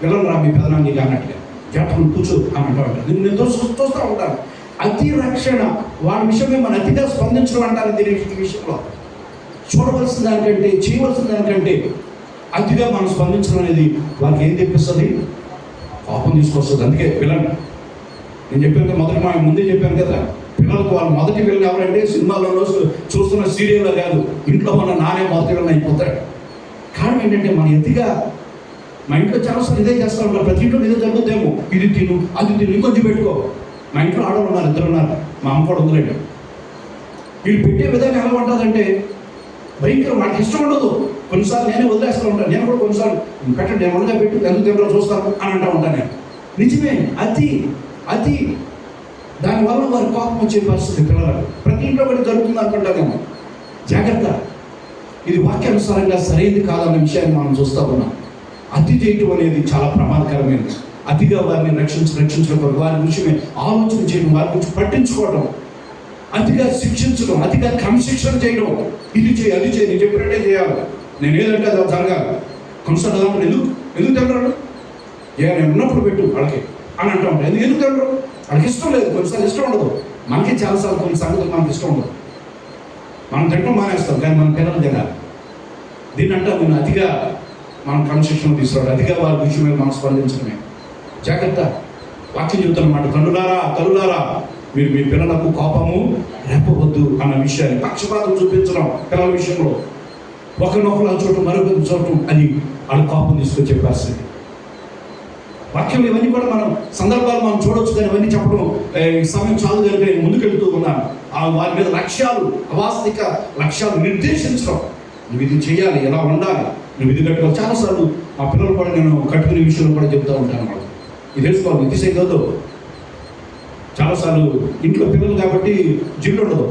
పిల్లలు రా, మీ పెదనాన్న నీకు అన్నట్టుగా జాతకం కూర్చో అని అంటూ ఉంటారు. నేను చూస్తూ ఉంటాను. అతి రక్షణ, వాడి విషయమే మన అతిగా స్పందించడం అంటారు. దీని విషయంలో చూడవలసిన దానికంటే, చేయవలసిన దానికంటే అతిగా మనం స్పందించడం అనేది వారికి ఏం తెప్పిస్తుంది? కోపం తీసుకొస్తుంది. అందుకే పిల్లలు, నేను చెప్పాను ముందే చెప్పాను కదా, పిల్లలకు వాళ్ళు మొదటి పిల్లలు ఎవరంటే సినిమాలలో చూస్తున్న సీరియల్లో కాదు, ఇంట్లో మన నానే మొదటి పిల్లలు అయిపోతాడు. కారణం ఏంటంటే మన ఎత్తిగా మా ఇంట్లో చాలాసార్లు ఇదే చేస్తూ ఉంటారు. ప్రతి ఇంట్లో ఇదే జరుగుతుందేమో, ఇది తిను అది తిను, ఇంకొంచెం పెట్టుకో. మా ఇంట్లో ఆడవాళ్ళు ఉన్నారు, 2 ఉన్నారు, మా అమ్మ కూడా ఉందిలేండి. వీళ్ళు పెట్టే విధానం ఎలా ఉంటుందంటే భయంకరం, వాళ్ళకి ఇష్టం ఉండదు. కొన్నిసార్లు నేనే వదిలేస్తూ ఉంటాను. నేను కూడా కొన్నిసార్లు పెట్టండి, నేను వండుగా పెట్టి ఎందుకు తినలో చూస్తాను అని అంటూ ఉంటాను నేను. నిజమే, అతి దానివల్ల వారి కోపం వచ్చే పరిస్థితి పిల్లలకు ప్రతి ఇంట్లో కూడా జరుగుతుంది అనుకుంటానేమో. జాగ్రత్త. ఇది వాక్యానుసారంగా సరైనది కాదన్న విషయాన్ని మనం చూస్తూ ఉన్నాం. అతి చేయటం అనేది చాలా ప్రమాదకరమైనది. అతిగా వారిని రక్షించడం, వారి విషయమే ఆలోచన చేయడం, వారి గురించి పట్టించుకోవడం, అతిగా శిక్షించడం, అతిగా క్రమశిక్షణ చేయడం. ఇది చేయి, అది చేయి, నేను చెప్పినట్టే చేయాలి, నేను ఏదంటే అది జరగాలి. కొన్నిసార్లు ఎందుకు తింటాడు, నేను ఉన్నప్పుడు పెట్టు వాళ్ళకి అని అంటూ ఉంటాను. ఎందుకు తింటారు? వాళ్ళకి ఇష్టం లేదు, కొన్నిసార్లు ఇష్టం ఉండదు. మనకి చాలాసార్లు కొన్ని సంగతులు మనకి ఇష్టం ఉండదు, మనం తింటాం మానేస్తాం, కానీ మన పిల్లలు తినాలి. దీన్ని అంటాం నేను అతిగా మనం క్రమశిక్షణ తీసుకురావడం, అతిగా వారి విషయమే మనం స్పందించడమే. జాగ్రత్త, వాక్యం చెబుతున్నమాట, తల్లులారా మీరు మీ పిల్లలకు కోపము రేపవద్దు అన్న విషయాన్ని, పక్షపాతం చూపించడం పిల్లల విషయంలో, ఒకరినొకరు చూడటం, మరొకరు చూడటం, అది వాళ్ళ కోపం తీసుకొచ్చే పరిస్థితి. వాక్యం ఇవన్నీ కూడా మనం సందర్భాలు మనం చూడవచ్చు, కానీ ఇవన్నీ చెప్పడం సమయం చాలు కనుక నేను ముందుకెళ్తూ ఉన్నాను. వారి మీద లక్ష్యాలు, అవాస్తవిక లక్ష్యాలు నిర్దేశించడం, నువ్వు ఇది చేయాలి, ఎలా ఉండాలి, నువ్వు ఇది కట్టుకోవాలి. చాలాసార్లు మా పిల్లలు కూడా నేను కట్టుకునే విషయంలో కూడా చెప్తూ ఉంటాను అన్నమాట. ఇది తెలుసుకోవాలి, ఇది చేయగలదు. చాలాసార్లు ఇంట్లో పిల్లలు కాబట్టి జిల్లు ఉండదు.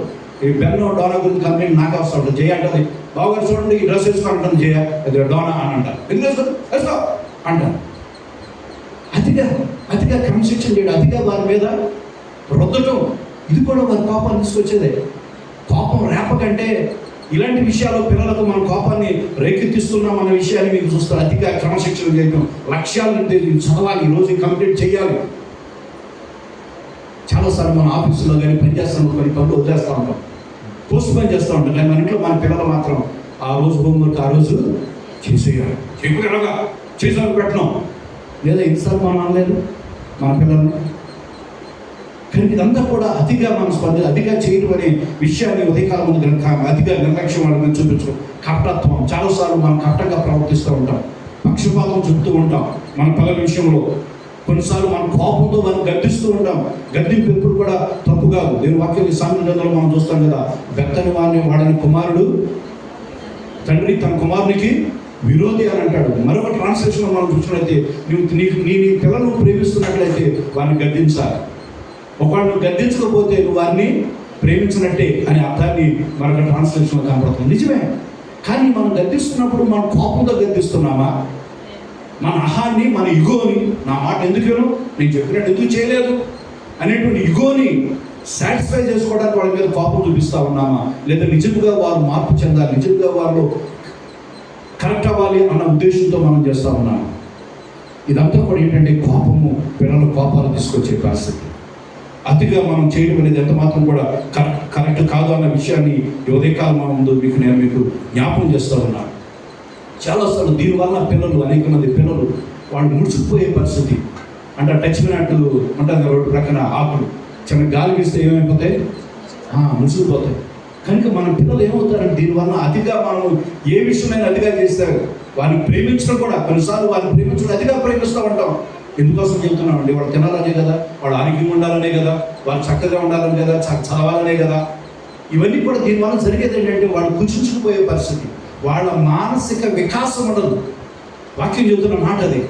ఈ బెన్నో డోనా గురించి కంప్లైంట్ నాకు వస్తూ ఉంటుంది. జయ అంటది, బావగారు చూడండి ఈ డ్రెస్ వేసుకుంటాను జయ, అది డోనా అని అంటారు. ఎందుకు వేసుకో అంటారు. అతిగా క్రమశిక్షణ చేయడం, అతిగా వారి మీద రుద్దటం, ఇది కూడా వారి కోపాన్ని తీసుకొచ్చేదే. కోపం రేపకంటే ఇలాంటి విషయాలు పిల్లలకు మన కోపాన్ని రేకెత్తిస్తున్నాం అన్న విషయాన్ని మీకు చూస్తారు. అతిగా క్రమశిక్షణ చేయడం, లక్ష్యాలు చదవాలి, ఈరోజు కంప్లీట్ చేయాలి. చాలాసార్లు మన ఆఫీసులో కానీ పనిచేస్తాం, కొన్ని పనులు వదిలేస్తూ ఉంటాం, పోస్ట్ పని చేస్తూ ఉంటాం. కానీ మన ఇంట్లో మన పిల్లలు మాత్రం ఆ రోజు హోంవర్క్ ఆ రోజు చేసేయాలి, చెప్పగలగా చేసాను పెట్టడం లేదా ఎన్నిసార్లు మనం అనలేదు మన పిల్లల్ని. కానీ ఇదంతా కూడా అతిగా మనం అతిగా చేయడం అనే విషయాన్ని ఉదయకాలం ముందు కనుక అతిగా నిర్లక్ష్యం వాళ్ళ మీద చూపించడం, కపటత్వం. చాలాసార్లు మనం కపటంగా ప్రవర్తిస్తూ ఉంటాం, పక్షపాతం చెప్తూ ఉంటాం మన పిల్లల విషయంలో. కొన్నిసార్లు మనం కోపంతో మనం గద్దిస్తూ ఉంటాం. గద్దింపు ఎప్పుడు కూడా తప్పు కాదు. దేవుని వాక్యం సామెతలలో మనం చూస్తాం కదా, బెత్తని వాడని కుమారుడు తండ్రి తన కుమారునికి విరోధి అని అంటాడు. మరొక ట్రాన్స్లేషన్లో మనం చూసినట్లయితే నీ పిల్లలను ప్రేమిస్తున్నట్లయితే వారిని గద్దించాలి. ఒకవేళ నువ్వు గద్దించకపోతే నువ్వు వారిని ప్రేమించినట్టే అనే అర్థాన్ని మరొక ట్రాన్స్లేషన్లో కనపడుతుంది. నిజమే, కానీ మనం గద్దిస్తున్నప్పుడు మనం కోపంతో గద్దిస్తున్నామా? మన అహాన్ని, మన ఇగోని, నా మాట ఎందుకు నేను చెప్పినట్టు ఎందుకు చేయలేదు అనేటువంటి ఇగోని సాటిస్ఫై చేసుకోవడానికి వాళ్ళ మీద కోపం చూపిస్తూ ఉన్నామా? లేదా నిజంగా వారు మార్పు చెందాలి, నిజంగా వారు కరెక్ట్ అవ్వాలి అన్న ఉద్దేశంతో మనం చేస్తూ ఉన్నాము. ఇదంతా కూడా ఏంటంటే కోపము, పిల్లల కోపాలు తీసుకొచ్చే పరిస్థితి. అతిగా మనం చేయడం అనేది ఎంత మాత్రం కూడా కరెక్ట్ కాదు అన్న విషయాన్ని ఉదయకాలం ముందు నేను మీకు జ్ఞాపకం చేస్తూ ఉన్నాను. చాలాసార్లు దీనివల్ల పిల్లలు, అనేక మంది పిల్లలు వాళ్ళు ముడుచుకుపోయే పరిస్థితి. అంటే టచ్ మినట్టు ఉంటుంది, రోడ్డు ప్రక్కన ఆకులు చిన్న గాలి వీస్తే ఏమైపోతాయి, ముసుగుపోతాయి. కనుక మన పిల్లలు ఏమవుతారంటే దీనివల్ల అతిగా మనం ఏ విషయమైనా అతిగా చేస్తారు. వారిని ప్రేమించడం కూడా, కొన్నిసార్లు వారిని ప్రేమించడం అతిగా ప్రేమిస్తూ ఉంటాం. ఎందుకోసం చెబుతున్నామండి, వాళ్ళు తినాలనే కదా, వాళ్ళు ఆరోగ్యంగా ఉండాలనే కదా, వాళ్ళు చక్కగా ఉండాలని కదా, చదవాలనే కదా. ఇవన్నీ కూడా దీనివల్ల జరిగేది ఏంటంటే వాళ్ళు కుచించుకుపోయే పరిస్థితి, వాళ్ళ మానసిక వికాసం ఉండదు. వాక్యం చెబుతున్న మాట అది.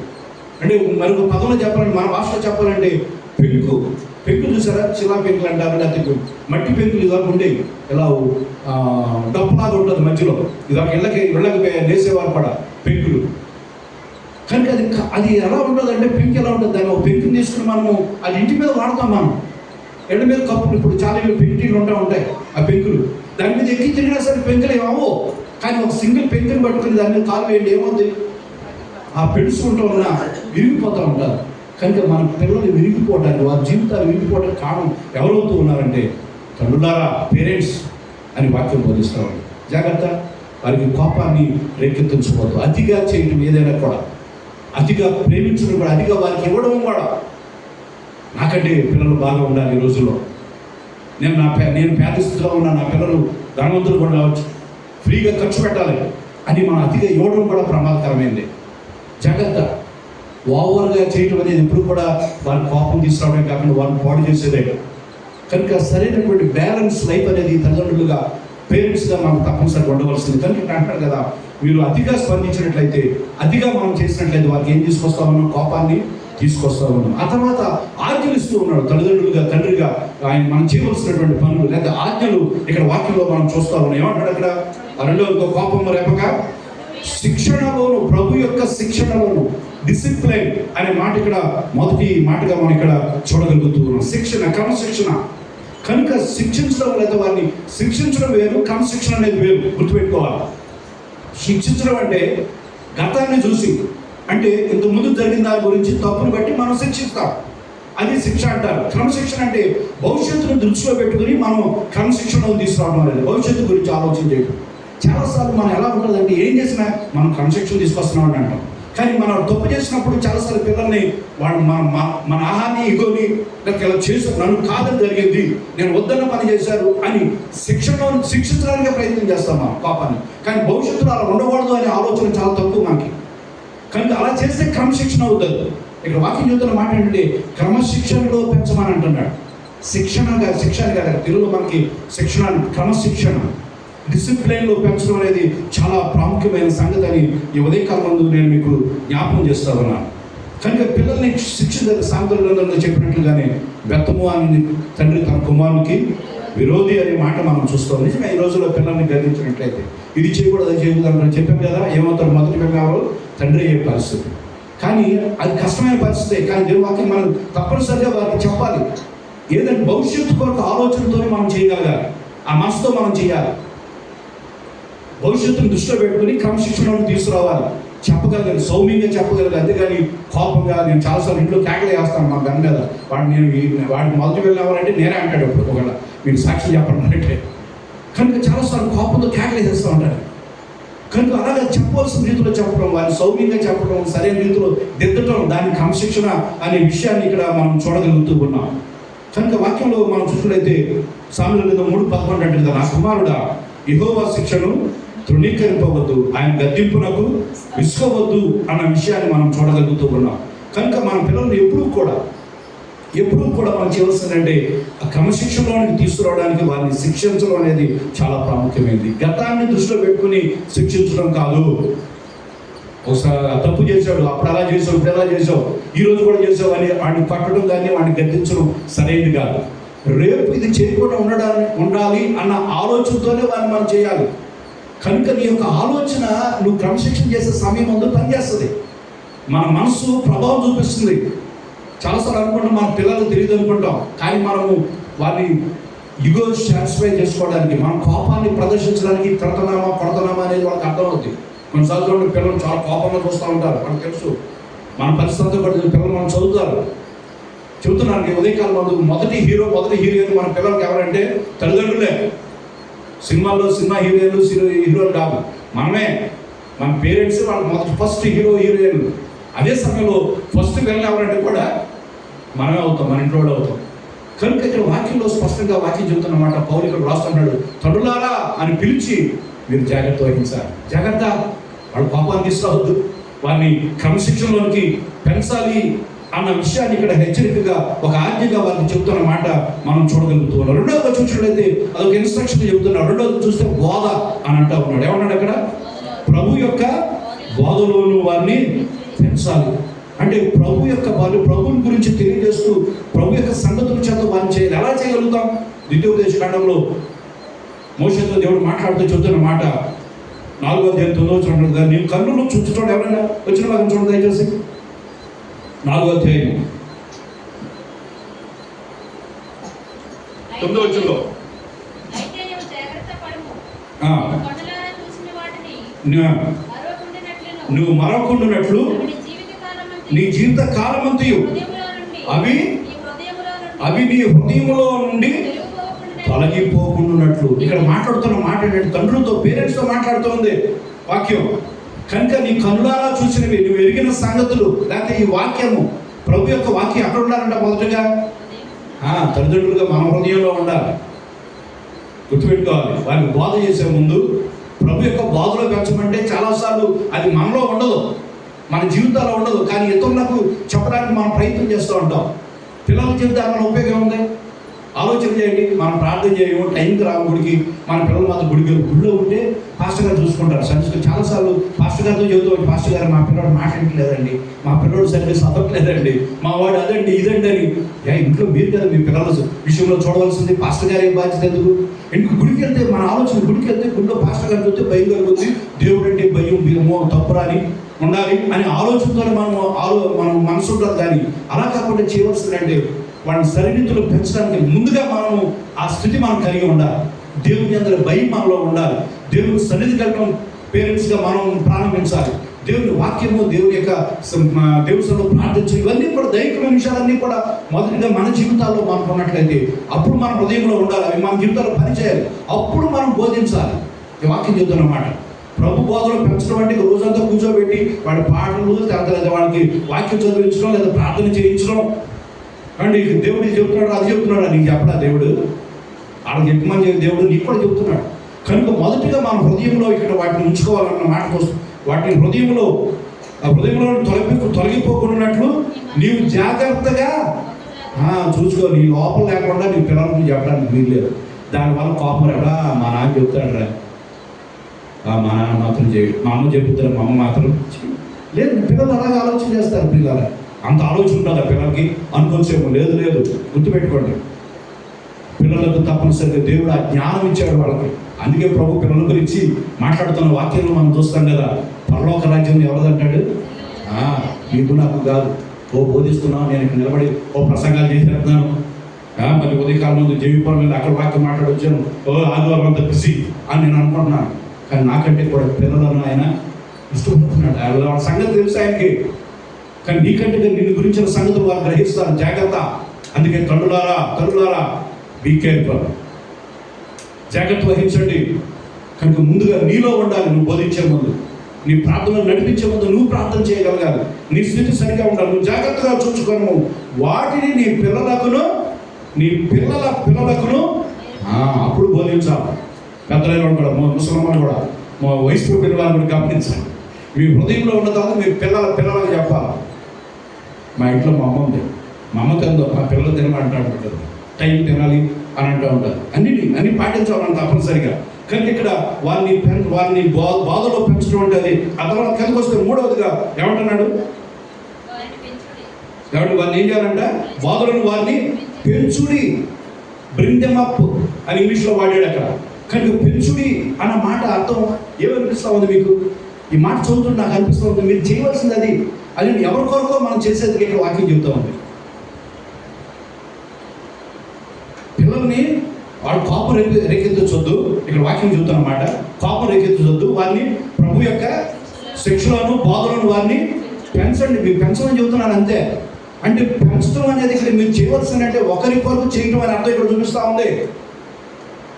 అంటే మరొక పదంలో చెప్పాలంటే, మన భాషలో చెప్పాలంటే పెంకు చూసారా, చిలా పెంకులు అంటారు, లేకపోతే మట్టి పెంకులు ఇదాకా ఉండేవి, ఇలా డప్పులాగా ఉంటుంది మధ్యలో, ఇదాకా ఇళ్ళకి వేసేవారు కూడా పెంకులు. కనుక అది ఎలా ఉంటుందంటే, పెంకు ఎలా ఉంటుంది, దాన్ని ఒక పెంకుని తీసుకుని మనము అది ఇంటి మీద వాడతాం. మనం ఎండ మీద కప్పులు, ఇప్పుడు చాలా పెంకులు ఉంటాయి, ఆ పెంకులు దాని మీద ఎక్కి తిరిగినా సరే పెంకులు ఏమో. కానీ ఒక సింగిల్ పెంకుని పట్టుకుని దాని మీద కాలు వేయండి, ఏమవుతుంది, ఆ పెడుచుకుంటూ ఉన్నా విరిగిపోతూ ఉంటారు. కనుక మన పిల్లలు విరిగిపోవడానికి, వారి జీవితాలు విరిగిపోవడానికి కారణం ఎవరవుతూ ఉన్నారంటే తల్లులారా, పేరెంట్స్ అని వాక్యం బోధిస్తాం. జాగ్రత్త, వారికి కోపాన్ని రేకెత్తించకూడదు. అతిగా చేయడం ఏదైనా కూడా, అతిగా ప్రేమించడం కూడా, అతిగా వారికి ఇవ్వడం కూడా. నాకంటే పిల్లలు బాగా ఉండాలి ఈ రోజుల్లో, నేను పేద స్థితిలో ఉన్న నా పిల్లలు ధనవంతులు కూడా కావచ్చు, ఫ్రీగా ఖర్చు పెట్టాలి అని మనం అతిగా ఇవ్వడం కూడా ప్రమాదకరమైంది. జాగ్రత్త, ఓవర్గా చేయటం అనేది ఎప్పుడు కూడా వారి కోపం తీసుకురావడం కాకుండా వారిని పాడు చేసేదే. కనుక సరైనటువంటి బ్యాలెన్స్ లైఫ్ అనేది తల్లిదండ్రులుగా, పేరెంట్స్గా మనం తప్పనిసరిగా ఉండవలసింది. కనుక అంటారు కదా, మీరు అతిగా స్పందించినట్లయితే, అతిగా మనం చేసినట్లయితే వారికి ఏం తీసుకొస్తా ఉన్నాం, కోపాన్ని తీసుకొస్తా ఉన్నాం. ఆ తర్వాత ఆజ్ఞలు ఇస్తూ ఉన్నాడు తల్లిదండ్రులుగా, తండ్రిగా ఆయన మనం చేయవలసినటువంటి పనులు లేదా ఆజ్ఞలు ఇక్కడ వాక్యంలో మనం చూస్తూ ఉన్నాం. ఏమంటాడు అక్కడ, రెండో కోపం రేపక శిక్షణలోను, ప్రభు యొక్క శిక్షణలోను డిసిప్లైన్ అనే మాట ఇక్కడ మొదటి మాటగా మనం ఇక్కడ చూడగలుగుతూ ఉన్నాం. శిక్షణ, క్రమశిక్షణ. కనుక శిక్షించడం లేదా వారిని శిక్షించడం వేరు, క్రమశిక్షణ అనేది వేరు, గుర్తుపెట్టుకోవాలి. శిక్షించడం అంటే గతాన్ని చూసి, అంటే ఇంతకుముందు జరిగిన దాని గురించి తప్పును బట్టి మనం శిక్షిస్తాం, అది శిక్ష అంటారు. క్రమశిక్షణ అంటే భవిష్యత్తును దృష్టిలో పెట్టుకుని మనం క్రమశిక్షణను తీసుకురావడం అనేది, భవిష్యత్తు గురించి ఆలోచన చేయడం. చాలాసార్లు మనం ఎలా ఉంటుందంటే ఏం చేసినా మనం క్రమశిక్షణ తీసుకొస్తున్నామని అంటాం, కానీ మనం తప్పు చేసినప్పుడు చాలాసార్లు పిల్లల్ని వాళ్ళు మన ఆహాన్ని ఇగోని ఇలా చేసి నన్ను కాదని జరిగింది, నేను వద్దన్న పని చేశారు అని శిక్షించడానికి ప్రయత్నం చేస్తాం మనం కోపాన్ని. కానీ భవిష్యత్తులో అలా ఉండకూడదు అనే ఆలోచన చాలా తక్కువ మనకి. కనుక అలా చేస్తే క్రమశిక్షణ అవుతుంది. ఇక్కడ వాక్యం చెబుతున్న మాట ఏంటంటే క్రమశిక్షణలో పెంచమని అంటున్నాడు. శిక్షణ కాదు, తెలుగులో మనకి శిక్షణ, క్రమశిక్షణ, డిసిప్లైన్లో పెంచడం అనేది చాలా ప్రాముఖ్యమైన సంగతి అని ఈ ఉదయకాలం ముందు నేను మీకు జ్ఞాపకం చేస్తా ఉన్నాను. కనుక పిల్లల్ని శిక్షించాలి. సాంప్రదాయంలో చెప్పినట్లుగానే బెత్తము అని తండ్రి తన కుమారునికి విరోధి అనే మాట మనం చూస్తాం. నిజమే, ఈ రోజుల్లో పిల్లల్ని గర్దించినట్లయితే ఇది చేయకూడదు, అది చేయకూడదు అంటే చెప్పాం కదా, ఏమవుతారు? మొదటి పిల్లలు తండ్రి అయ్యే పరిస్థితి. కానీ అది కష్టమైన పరిస్థితే. కానీ దేవుని వాక్యం మనం తప్పనిసరిగా వారికి చెప్పాలి. ఏదంటే భవిష్యత్తు కొరకు ఆలోచనతోనే మనం చేయగలగాలి, ఆ మనసుతో మనం చేయాలి. భవిష్యత్తును దృష్టిలో పెట్టుకుని క్రమశిక్షణను తీసుకురావాలి, చెప్పగలగాలి, సౌమ్యంగా చెప్పగలగాలి. అంతేగాని కోపంగా నేను చాలాసార్లు ఇంట్లో కేకలు వేస్తాను మా గన్ మీద, వాడిని మొదటి వెళ్ళినవారంటే నేనే అంటాడు ఇప్పుడు, ఒకవేళ మీరు సాక్షి చెప్పాలంటే. కనుక చాలాసార్లు కోపంతో కేకలు వేసేస్తూ ఉంటారు. కనుక అలాగే చెప్పవలసిన రీతిలో చెప్పడం, వారిని సౌమ్యంగా చెప్పడం, సరైన రీతిలో దిద్దటం, దాని క్రమశిక్షణ అనే విషయాన్ని ఇక్కడ మనం చూడగలుగుతూ ఉన్నాం. కనుక వాక్యంలో మనం చూసినట్లయితే సామెతల 3:11 అంటే కదా, నా కుమారుడా యెహోవా శిక్షను తృణీకరింపవద్దు, ఆయన గద్దింపునకు విసుకోవద్దు అన్న విషయాన్ని మనం చూడగలుగుతూ ఉన్నాం. కనుక మన పిల్లల్ని ఎప్పుడూ కూడా మనం చేయవలసిందంటే ఆ క్రమశిక్షణలోనికి తీసుకురావడానికి వారిని శిక్షించడం అనేది చాలా ప్రాముఖ్యమైనది. గతాన్ని దృష్టిలో పెట్టుకుని శిక్షించడం కాదు. ఒకసారి తప్పు చేశాడు, అప్పుడు అలా చేసావు, ఇప్పుడు ఎలా చేసావు, ఈ రోజు కూడా చేసావు అని వాడిని పట్టడం, కానీ వాడిని గద్దించడం సరైనది కాదు. రేపు ఇది చేయకుండా ఉండాలి అన్న ఆలోచనతోనే వారిని మనం చేయాలి. కనుక నీ యొక్క ఆలోచన నువ్వు క్రమశిక్షణ చేసే సమయం ముందు పనిచేస్తుంది. మన మనసు ప్రభావం చూపిస్తుంది. చాలాసార్లు అనుకుంటాం మన పిల్లలు తెలియదు అనుకుంటాం, కానీ మనము వారిని ఇగో సాటిస్ఫై చేసుకోవడానికి, మన కోపాన్ని ప్రదర్శించడానికి తిడుతున్నామా కొడుతున్నామా అనేది వాళ్ళకి అర్థమవుతుంది. కొన్నిసార్లు పిల్లలు చాలా కోపంగా చూస్తూ ఉంటారు, మనకు తెలుసు. మన పరిస్థితులతో పాటు పిల్లలు మనం చెబుతున్నాను ఉదయకాలం ముందు మొదటి హీరోయిన్ మన పిల్లలకి ఎవరంటే తల్లిదండ్రులే. సినిమా హీరోలు కాదు, మనమే, మన పేరెంట్స్ వాళ్ళ ఫస్ట్ హీరోయిన్లు. అదే సమయంలో ఫస్ట్ పిల్లలు ఎవరంటే కూడా మనమే అవుతాం, మన ఇంట్లో అవుతాం. కనుక ఇక్కడ వాక్యంలో స్పష్టంగా వాక్యం చెబుతున్నమాట. పౌలు ఇక్కడ రాస్తున్నాడు, తండ్రులారా అని పిలిచి మీరు జాగ్రత్త వహించాలి. జాగ్రత్త, వాళ్ళ పాపాన్ని తీసుకురావద్దు, వారిని క్రమశిక్షణలోనికి పెంచాలి అన్న విషయాన్ని ఇక్కడ హెచ్చరికగా, ఒక ఆజ్ఞగా వారికి చెబుతున్న మాట మనం చూడగలుగుతూ ఉన్నాం. రెండవది చూసినట్లయితే అదొక ఇన్స్ట్రక్షన్ చెబుతున్నాడు. రెండవది చూస్తే బోధ అని అంటూ ఉన్నాడు. ఏమన్నాడు అక్కడ? ప్రభు యొక్క బోధలోను వారిని పెంచాలి. అంటే ప్రభుని గురించి తెలియజేస్తూ ప్రభు యొక్క సంగతుల చేత వారిని చేయాలి. ఎలా చేయగలుగుతాం? ద్వితీయోపదేశ కాండంలో మోషేతో దేవుడు మాట్లాడుతూ చెబుతున్న మాట 4వ అధ్యాయం 9వ వచనం, నీవు కన్నులు చూచుకోండి. ఎవరైనా వచ్చిన వారిని చూడండి దయచేసి. 4వ అధ్యాయం 9వ వచనంలో నువ్వు మరొకుండునట్లు నీ జీవిత కాలమంతయు అవి నీ హృదయములో నుండి తొలగిపోకుండానట్లు. ఇక్కడ మాట్లాడుతున్న మాట ఏంటంటే తండ్రులతో, పేరెంట్స్తో మాట్లాడుతుంది వాక్యం. కనుక నీ కనులారా చూసినవి, నువ్వు ఎరిగిన సంగతులు, లేకపోతే ఈ వాక్యము, ప్రభు యొక్క వాక్యం అక్కడ ఉండాలంట. మొదటగా తల్లిదండ్రులుగా మన హృదయంలో ఉండాలి, గుర్తుపెట్టుకోవాలి. వారికి బోధ చేసే ముందు ప్రభు యొక్క బోధలో పెంచమంటే చాలాసార్లు అది మనలో ఉండదు, మన జీవితాల్లో ఉండదు, కానీ ఇతరులకు చెప్పడానికి మనం ప్రయత్నం చేస్తూ ఉంటాం. పిల్లల జీవితాల్లో మన ఉపయోగం ఉంది. ఆలోచన చేయండి. మనం ప్రార్థన చేయము, టైంకి రాము గుడికి, మన పిల్లల మాత్రం గుడిలో ఉంటే పాస్టర్ గారు చూసుకుంటారు. సంస్కృతి చాలాసార్లు పాస్టర్ గారితో చెబుతూ, పాస్టర్ గారు మా పిల్లడు మాట్లాడట్లేదండి, మా పిల్లడు సరిగ్గా చదవట్లేదండి, మా వాడు అదండి ఇదండి అని. ఇంట్లో మీరు కదా మీ పిల్లల విషయంలో చూడవలసింది, పాస్టర్ గారు ఏం బాధ్యత ఎందుకు? ఇంటికి గుడికి వెళ్తే మన ఆలోచన, గుడికి వెళ్తే గుడిలో పాస్టర్ గారు చూస్తే భయం కలుగుతుంది, దేవుడు అంటే భయం, భీమో తప్పురా అని ఉండాలి అనే ఆలోచనతో మనం మనసు ఉంటుంది. కానీ అలా కాకుండా చేయవలసిందంటే వాడిని సరిరీతిలో పెంచడానికి ముందుగా మనము ఆ స్థితి మనం కలిగి ఉండాలి. దేవుని అందరి భయం మనలో ఉండాలి. దేవుని సన్నిధి కలగడం పేరెంట్స్గా మనం ప్రారంభించాలి. దేవుని వాక్యము, దేవుని యొక్క దేవునిలో ప్రార్థించడం, ఇవన్నీ కూడా దైవికమైన విషయాలన్నీ కూడా మొదటిగా మన జీవితాల్లో మనకు ఉన్నట్లయితే అప్పుడు మన హృదయంలో ఉండాలి. అవి మన జీవితాల్లో పనిచేయాలి. అప్పుడు మనం బోధించాలి. ఈ వాక్యం చెబుతున్నమాట. ప్రభు బోధలో పెంచడం అంటే రోజంతా కూర్చోబెట్టి వాడి పాటలు లేదా వాడికి వాక్యం చదివించడం లేదా ప్రార్థన చేయించడం అండి. దేవుడికి చెబుతున్నాడు, అది చెబుతున్నాడు, నీకు చెప్పడా దేవుడు? వాళ్ళకి చెప్పమని దేవుడు నీకు కూడా చెబుతున్నాడు. కనుక మొదటిగా మన హృదయంలో ఇక్కడ వాటిని ఉంచుకోవాలన్న మాట కోసం వాటిని హృదయంలో తొలగిపోకున్నట్లు నీవు జాగ్రత్తగా చూసుకో. నీ లోపల లేకుండా నీ పిల్లలకు చెప్పడానికి వీల్లేదు. దానివల్ల కోపం ఎవడా మా నాన్న చెప్తాడు రా, మా నాన్న మాత్రం చేయడు, మా అమ్మ చెబుతారు, మా అమ్మ మాత్రం లేదు. పిల్లలు అలాగే ఆలోచన చేస్తారు. పిల్లలు అంత ఆలోచన ఉంటుందా పిల్లలకి అనుకోవచ్చేమో? లేదు లేదు, గుర్తుపెట్టుకోండి. పిల్లలకు తప్పనిసరిగా దేవుడు ఆ జ్ఞానం ఇచ్చాడు వాళ్ళకి. అందుకే ప్రభు పిల్లల గురించి మాట్లాడుతున్న వాక్యంలో మనం చూస్తాం కదా, పరలోక రాజ్యం ఎవరిదంటాడు? మీకు నాకు కాదు. బోధిస్తున్నాను, నేను ఇక్కడ నిలబడి ప్రసంగాలు చేసేస్తున్నాను, మరి ఉదయకాలం ముందు జీవితం మీద అక్కడ వాక్యం మాట్లాడొచ్చాను, ఆదివారం అంతా బిజీ అని నేను అనుకుంటున్నాను. కానీ నాకంటే కూడా పిల్లలను ఆయన ఇష్టపడుతున్నాడు. వాళ్ళ సంగతి తెలుసు ఆయనకి. కానీ నీకంటే నిన్ను గురించిన సంగతులు వారు గ్రహిస్తారు. జాగ్రత్త. అందుకే తల్లులారా బీ కేర్ఫుల్, జాగ్రత్త వహించండి. కనుక ముందుగా నీలో ఉండాలి. నువ్వు బోధించే ముందు, నీ ప్రార్థనలు నడిపించే ముందు నువ్వు ప్రార్థన చేయగలగాలి. నీ స్థితి సరిగా ఉండాలి. నువ్వు జాగ్రత్తగా చూసుకోను. వాటిని నీ పిల్లలకును అప్పుడు బోధించాలి. పెద్దలైన కూడా, ముసలమ్మను కూడా, మా వయసు పిల్లలను కూడా గమనించాలి. మీ హృదయంలో ఉన్న తర్వాత మీ పిల్లలకు చెప్పాలి. మా ఇంట్లో మా అమ్మ ఉంది, మా అమ్మ తిందో, మా పిల్లలు తినమంటాడు, టైం తినాలి అని అంటూ ఉంటారు. అన్ని పాటించాలని తప్పనిసరిగా. కానీ ఇక్కడ వారిని బాధలో పెంచడం ఉంటుంది. ఆ తర్వాత కిందకు వస్తే మూడవదిగా ఏమంటున్నాడు? వారిని ఏం చేయాలంట? బాధలను వారిని పెంచుడి, బ్రింగ్ దెమ్ అప్ అని ఇంగ్లీష్లో వాడాడు అక్కడ. కానీ పెంచుడి అన్న మాట అర్థం ఏమనిపిస్తూ ఉంది మీకు? ఈ మాట చదువుతుంటే నాకు అనిపిస్తూ ఉంది, మీరు చేయవలసింది అది ఎవరి కొరకో మనం చేసేది ఇక్కడ వాక్యం చెబుతూ ఉంది. పిల్లల్ని వాడు కోపం రేకెత్తించొద్దు. ఇక్కడ వాక్యం చెబుతున్నమాట, కోపం రేకెత్తించొద్దు. వారిని ప్రభు యొక్క శిక్షలను, బోధలను వారిని పెంచండి. మీరు పెంచమని చెబుతున్నాను అంతే. అంటే పెంచడం అనేది ఇక్కడ మీరు చేయవలసిందంటే ఒకరి కొరకు చేయటం అని అర్థం ఇక్కడ చూపిస్తూ ఉంది.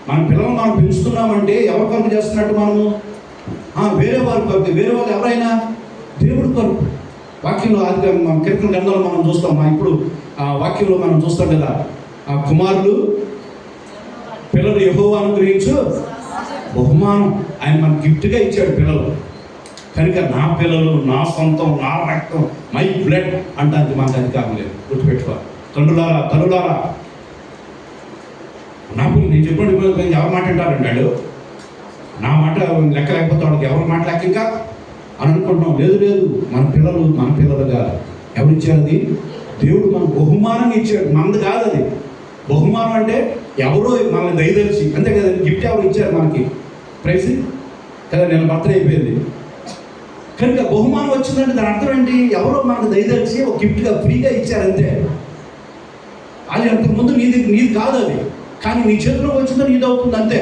మన పిల్లలను మనం పెంచుతున్నామంటే ఎవరి కొరకు చేస్తున్నట్టు మనము? వేరే వారి కొరకు. వేరే వాళ్ళు ఎవరైనా దేవుడి కొరకు. వాక్యంలో కీర్తన గ్రంథంలో మనం చూస్తాం. ఇప్పుడు వాక్యంలో మనం చూస్తాం కదా, కుమారులు పిల్లలు యెహోవా అనుగ్రహించు బహుమానం. ఆయన మనకు గిఫ్ట్గా ఇచ్చాడు పిల్లలు. కనుక నా పిల్లలు, నా సొంతం, నా రక్తం, మై బ్లడ్ అంటే మనకు అధికారం లేదు. గుర్తుపెట్టుకోవాలి. తల్లులారా నా పిల్లలు, నేను చెప్పండి, ఎవరు మాట వింటారంటాడు? నా మాట లెక్క లేకపోతే వాళ్ళకి ఎవరి మాట లెక్క ఇంకా అని అనుకుంటున్నాం. లేదు, మన పిల్లలు కాదు. ఎవరు ఇచ్చారు? అది దేవుడు మనకు బహుమానాన్ని ఇచ్చాడు. మనది కాదు అది. బహుమానం అంటే ఎవరో మనల్ని దయదలిచి, అంతే కదా. గిఫ్ట్ ఎవరు ఇచ్చారు మనకి? ప్రైజ్ కదా. నేను బర్త్డే అయిపోయింది కనుక బహుమానం వచ్చిందంటే దాని అర్థం ఏంటి? ఎవరో మనకు దయదలిచి ఒక గిఫ్ట్గా ఫ్రీగా ఇచ్చారంతే. అది అంతకుముందు నీది కాదు అది. కానీ నీ చేతిలోకి వచ్చిందో నీది అవుతుంది అంతే.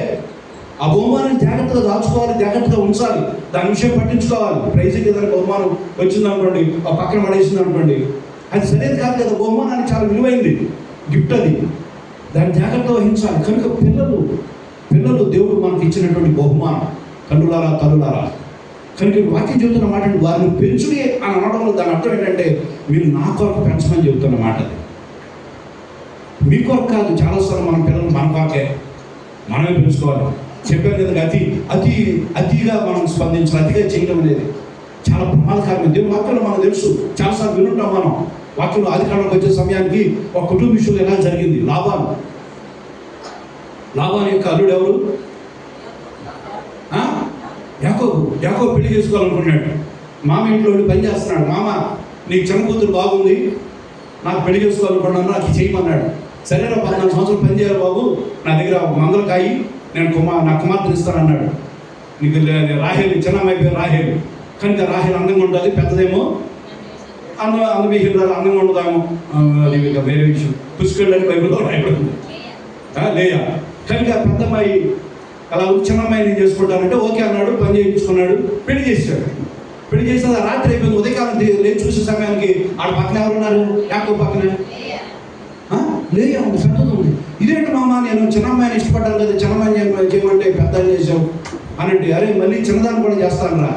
ఆ బహుమానాన్ని జాగ్రత్తగా దాచుకోవాలి, జాగ్రత్తగా ఉంచాలి, దాని విషయం పట్టించుకోవాలి. ప్రైజ్కి ఏదైనా బహుమానం వచ్చిందనుకోండి, ఆ పక్కన పడేసింది అనుకోండి, అది సరైనది కాదు కదా. బహుమానానికి చాలా విలువైంది గిఫ్ట్ అది. దాన్ని జాగ్రత్త వహించాలి. కనుక పిల్లలు దేవుడు మనకి ఇచ్చినటువంటి బహుమానం. తల్లులారా కనుక వాక్యం చెబుతున్న మాట వారిని పెంచుడి అని అనడంలో దాని అర్థం ఏంటంటే మీరు నా కొరకు పెంచమని చెబుతున్న మాట. అది మీ కొరకు కాదు. చాలాసార్లు మన పిల్లలు మన కొరకే మనమే పెంచుకోవాలి. చెప్పాను కదా, అతిగా మనం స్పందించాలి. అతిగా చేయడం అనేది చాలా ప్రమాదకరమైన. దేవుని వాక్యంలో మనకు తెలుసు, చాలాసార్లు వినుంటాం మనం. వాక్యంలో ఆదికాండంలోకి వచ్చే సమయానికి ఒక కుటుంబ విషయంలో ఎలా జరిగింది? లాబాను యొక్క అల్లుడు ఎవరు? యాకోబు పెళ్లి చేసుకోవాలనుకున్నాడు. మామ ఇంట్లో పని చేస్తున్నాడు. మామ, నీకు చిన్న కూతురు బాగుంది, నాకు పెళ్లి చేసుకోవాలనుకున్నాను, నాకు చేయమన్నాడు. సరేనా, 14 సంవత్సరాలు పని చేయాలి బాబు, నా దగ్గర మంగళ కాయి, నేను నా కుమార్తెను ఇస్తానన్నాడు. నీకు రాహేలు, చిన్న అమ్మాయి పేరు రాహేలు. కనుక రాహేలు అందంగా ఉంటుంది, పెద్దదేమో అందవిహీనురాలు అందంగా ఉండదాము. అది ఇక వేరే విషయం. పుష్కరులని బైబిల్లో రాయబడింది. లేయా కనుక పెద్దమ్మాయి అలా చిన్నమ్మాయి నేను చేసుకుంటానంటే ఓకే అన్నాడు, పని చేయించుకున్నాడు, పెళ్లి చేశాడు. పెళ్లి చేసిన రాత్రి అయిపోయింది. ఉదయకాలం లేచి చూసే సమయానికి ఆడ పక్కన ఎవరున్నారు? యాకోబు పక్కన లేయా ఉంది, పెద్దది ఉంది. ఇదేంటి మామ, నేను చిన్నమ్మాయిని ఇష్టపడ్డాను కదా, చిన్నమ్మాయిని చేయమంటే పెద్దలు చేసావు అనంటే, అరే మళ్ళీ చిన్నదాన్ని కూడా చేస్తాను రా.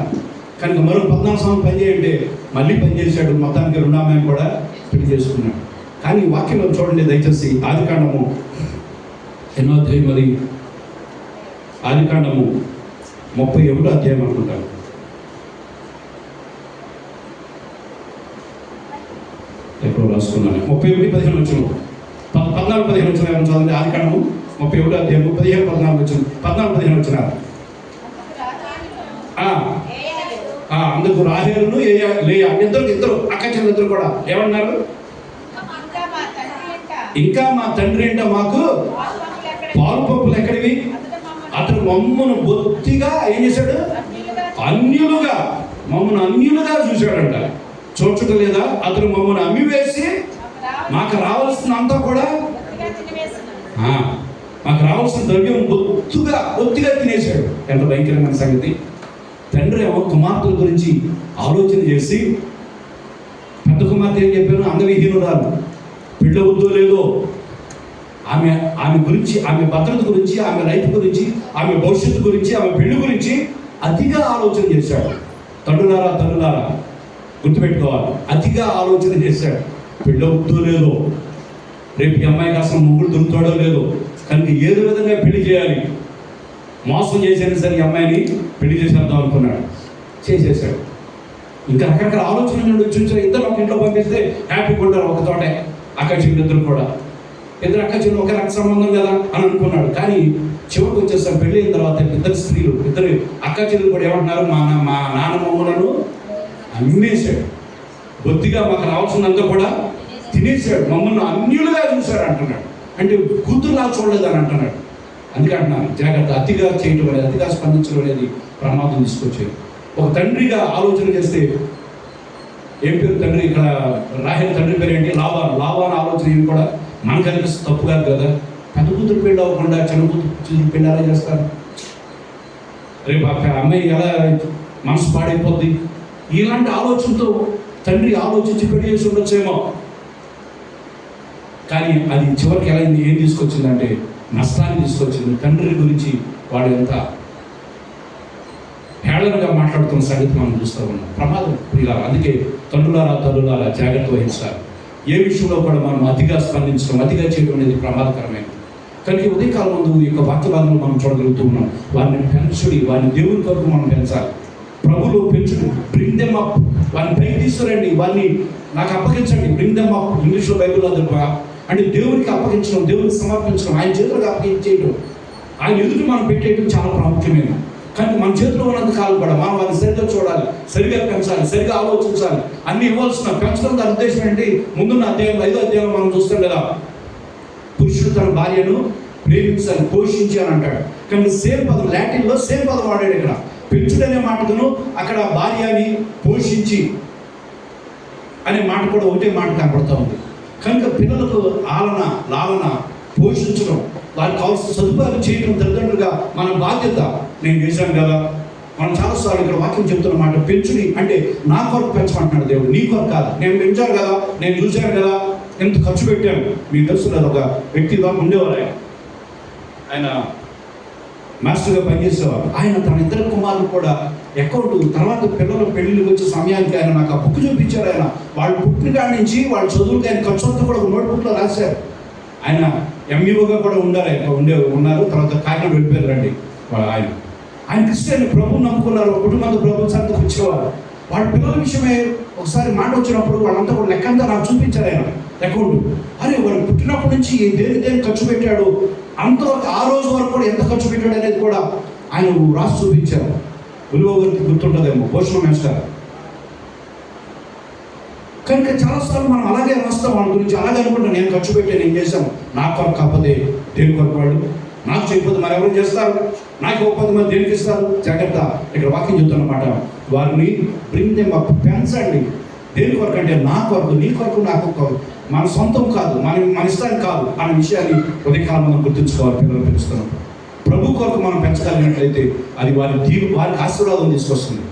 కనుక మరో 14 సంవత్సరం పని చేయంటే మళ్ళీ పని చేశాడు. మొత్తానికి 2వ అమ్మాయిని కూడా పెళ్లి చేసుకున్నాడు. కానీ వాక్యంలో చూడండి దయచేసి, ఆదికాండము ఎన్నో అధ్యాయం, మరి ఆదికాండము 31వ అధ్యాయం అనుకుంటాను. ఎక్కడో రాసుకున్నాను. 31:15 వచ్చిన 14-15 వచ్చిన ఏమన్నా చదవండి. ఆదికాండము 31వ అధ్యాయం 15-14 వచ్చిన 14-15 వచ్చిన. అందుకు రాహేలును లేయా ఇద్దరు అక్క చెల్లెలిద్దరు కూడా ఏమన్నారు? ఇంకా మా తండ్రి ఏంట మాకు పాలు పప్పులు ఎక్కడివి? అతను మమ్మను బొత్తిగా ఏం చేశాడు? మమ్మల్ని అన్యులుగా చూశాడంట. చూడట లేదా? అతను మమ్మల్ని అమ్మివేసి మాకు రావాల్సినంతా కూడా, మాకు రావాల్సిన ద్రవ్యం బొత్తిగా తినేశాడు. ఎంత భయంకరమైన సంగతి! తండ్రి ఏమో కుమార్తెల గురించి ఆలోచన చేసి, పెద్ద కుమార్తె ఏం చెప్పాను? అందవిహీనురాలు, పెళ్ళవుద్దో లేదో, ఆమె గురించి, ఆమె భద్రత గురించి, ఆమె లైఫ్ గురించి, ఆమె భవిష్యత్తు గురించి, ఆమె పెళ్లి గురించి అతిగా ఆలోచన చేశాడు. తల్లులారా గుర్తుపెట్టుకోవాలి, అతిగా ఆలోచన చేశాడు. పెళ్ళవుద్దో లేదో, రేపు ఈ అమ్మాయికి అసలు మొగుడు దొరుకుతాడో లేదో, కనుక ఏదో విధంగా పెళ్లి చేయాలి, మోసం చేసేది సరే ఈ అమ్మాయిని పెళ్లి చేసేద్దాం అనుకున్నాడు. చేసేసాడు. ఇంకా రకరకాల ఆలోచనలు చూసారు. ఇద్దరు ఒక ఇంట్లో పంపిస్తే హ్యాపీగా ఉంటారు. ఒక తోటే అక్క చెల్లిద్దరు కూడా, ఇద్దరు అక్క చెల్లి ఒక రక్త సంబంధం కదా అని అనుకున్నాడు. కానీ చివరికి వచ్చేసారు. పెళ్ళి అయిన తర్వాత ఇద్దరు స్త్రీలు, ఇద్దరు అక్క చెల్లి కూడా ఏమంటున్నారు? మా నాన్న మమ్మలను అమ్మేశాడు, బొత్తిగా మాకు రావాల్సినంత కూడా తినేశాడు, మమ్మల్ని అన్యులుగా చూశాడు అంటున్నాడు. అంటే కూతురులా చూడలేదని అంటున్నాడు. అందుకే అంటున్నాను, జాగ్రత్త. అతిగా చేయటం అనేది, అతిగా స్పందించడం అనేది ప్రమాదం తీసుకొచ్చేది. ఒక తండ్రిగా ఆలోచన చేస్తే ఏం పేరు తండ్రి? ఇక్కడ రాహేలు తండ్రి పేరు ఏంటి? లాబాను ఆలోచన ఏమి కూడా మనకు అనిపిస్తుంది, తప్పు కాదు కదా. పెద్ద కూతురు పెళ్ళి అవ్వకుండా చిన్న కూతురు పెళ్ళి ఎలా చేస్తారు? రేపు అమ్మాయి ఎలా మనసు పాడైపోద్ది? ఇలాంటి ఆలోచనతో తండ్రి ఆలోచించి పెళ్లి చేసి ఉండొచ్చేమో. కానీ అది చివరికి ఎలా ఏం తీసుకొచ్చిందంటే నష్టాన్ని తీసుకొచ్చింది. తండ్రి గురించి వాడు ఎంత హేళనగా మాట్లాడుతున్న సంగతి మనం చూస్తూ ఉన్నాం. ప్రమాదం ప్రియులారా. అందుకే తల్లులారా జాగ్రత్త వహించాలి. ఏ విషయంలో కూడా మనం అతిగా స్పందించడం, అతిగా చేయడం అనేది ప్రమాదకరమైనది. కనుక ఉదయకాలం ముందు ఈ యొక్క వాక్యభాగంలో మనం చూడగలుగుతూ ఉన్నాం. వారిని పెంచుడి, వారిని దేవుని కొరకు మనం పెంచాలి. ప్రభువులో పెంచుడు, బ్రింగ్ దెమ్ అప్. వారిని పైకి తీసుకురండి, వారిని నాకు అప్పగించండి. బ్రింగ్ దెమ్ అప్ ఇంగ్లీష్లో బైబిల్లో అంటే దేవునికి అప్పగించడం, దేవునికి సమర్పించడం, ఆయన చేతులకు అప్పగించేయడం, ఆయన ఎదుటి మనం పెట్టేయడం చాలా ప్రాముఖ్యమైనది. కానీ మన చేతిలో ఉన్నంత కాలం కూడా మనం వారిని సరిగ్గా చూడాలి, సరిగ్గా పెంచాలి, సరిగ్గా ఆలోచించాలి. అన్ని ఇవ్వాల్సిన పెంచడం దాని ఉద్దేశం ఏంటి? ముందున్న అధ్యాయం 5వ అధ్యాయం మనం చూస్తాం కదా, పురుషుడు తన భార్యను ప్రేమించాలి, పోషించి అని అంటాడు. కానీ సేమ్ పదం, లాటిన్లో సేమ్ పదం వాడాడు ఇక్కడ. పెంచుడనే మాటను అక్కడ భార్యని పోషించి అనే మాట కూడా ఒకటే మాట కనపడుతూ ఉంది. కనుక పిల్లలకు లాలన పోషించడం, వారికి కావాల్సిన సదుపాయాలు చేయడం తల్లిదండ్రులుగా మన బాధ్యత. నేను చేశాను కదా. మనం చాలాసార్లు ఇక్కడ వాక్యం చెప్తున్న మాట, పెంచుని అంటే నా కొరకు పెంచమంటున్నాడు దేవుడు, నీ కొరకు కాదు. నేను పెంచాను కదా, నేను చూశాను కదా, ఎంత ఖర్చు పెట్టాను. మీకు తెలుసు కదా, ఒక వ్యక్తి దాకా ఉండేవారు. ఆయన మాస్టర్గా పనిచేసేవారు. ఆయన తన ఇద్దరు కుమారులు కూడా అకౌంట్ తర్వాత పిల్లల పెళ్ళిళ్ళకి వచ్చే సమయానికి ఆయన నాకు ఆ బుక్ చూపించారు. ఆయన వాళ్ళు పుట్టిన కాడి నుంచి వాళ్ళ చదువులకి ఆయన ఖర్చు అంతా కూడా ఒక నోట్బుక్లో రాశారు. ఆయన ఎంఈఓగా కూడా ఉన్నారు. తర్వాత కాకినాడ వెళ్ళిపోయారండి ఆయన క్రిస్టియన్, ప్రభువుని నమ్ముకున్నారు. కుటుంబంతో ప్రభు సంతకు వచ్చేవారు. వాళ్ళ పిల్లల విషయమే ఒకసారి మాట వచ్చినప్పుడు వాళ్ళంతా కూడా లెక్కంతా నాకు చూపించారు ఆయన అకౌంట్. అరే వాడు పుట్టినప్పటి నుంచి దేని ఖర్చు పెట్టాడు, అంతవరకు ఆ రోజు వరకు కూడా ఎంత ఖర్చు పెట్టాడు అనేది కూడా ఆయన రాసి చూపించారు. ఉలువ గారికి గుర్తుంటుందేమో, భోషణ మాస్టర్. కనుక చాలాసార్లు మనం అలాగే రాస్తాం, వాళ్ళ గురించి అలాగే అనుకుంటాం. నేను ఖర్చు పెట్టాను, నేను చేశాను. నా కొరకు కాకపోతే దేని కొరకు వాడు, నాకు చేయకపోతే మరి ఎవరు చేస్తారు, నాకు ఇవ్వకపోతే మరి దేనికి ఇస్తారు? జాగ్రత్త. ఇక్కడ వాక్యం చెప్తున్నమాట, వారిని బ్రింగ్ దెమ్ అప్, పెంచండి. దేని కొరకు అంటే నా కొరకు, నీ కొరకు, నాకు కొరకు, మన సొంతం కాదు, మన ఇష్టానికి కాదు అనే విషయాన్ని ఉదయకాలం మనం గుర్తుంచుకోవాలి. పిల్లలు పెంచుతున్నాం ప్రభు కొరకు మనం పెంచగలిగినట్లయితే అది వారికి ఆశీర్వాదం తీసుకొస్తుంది,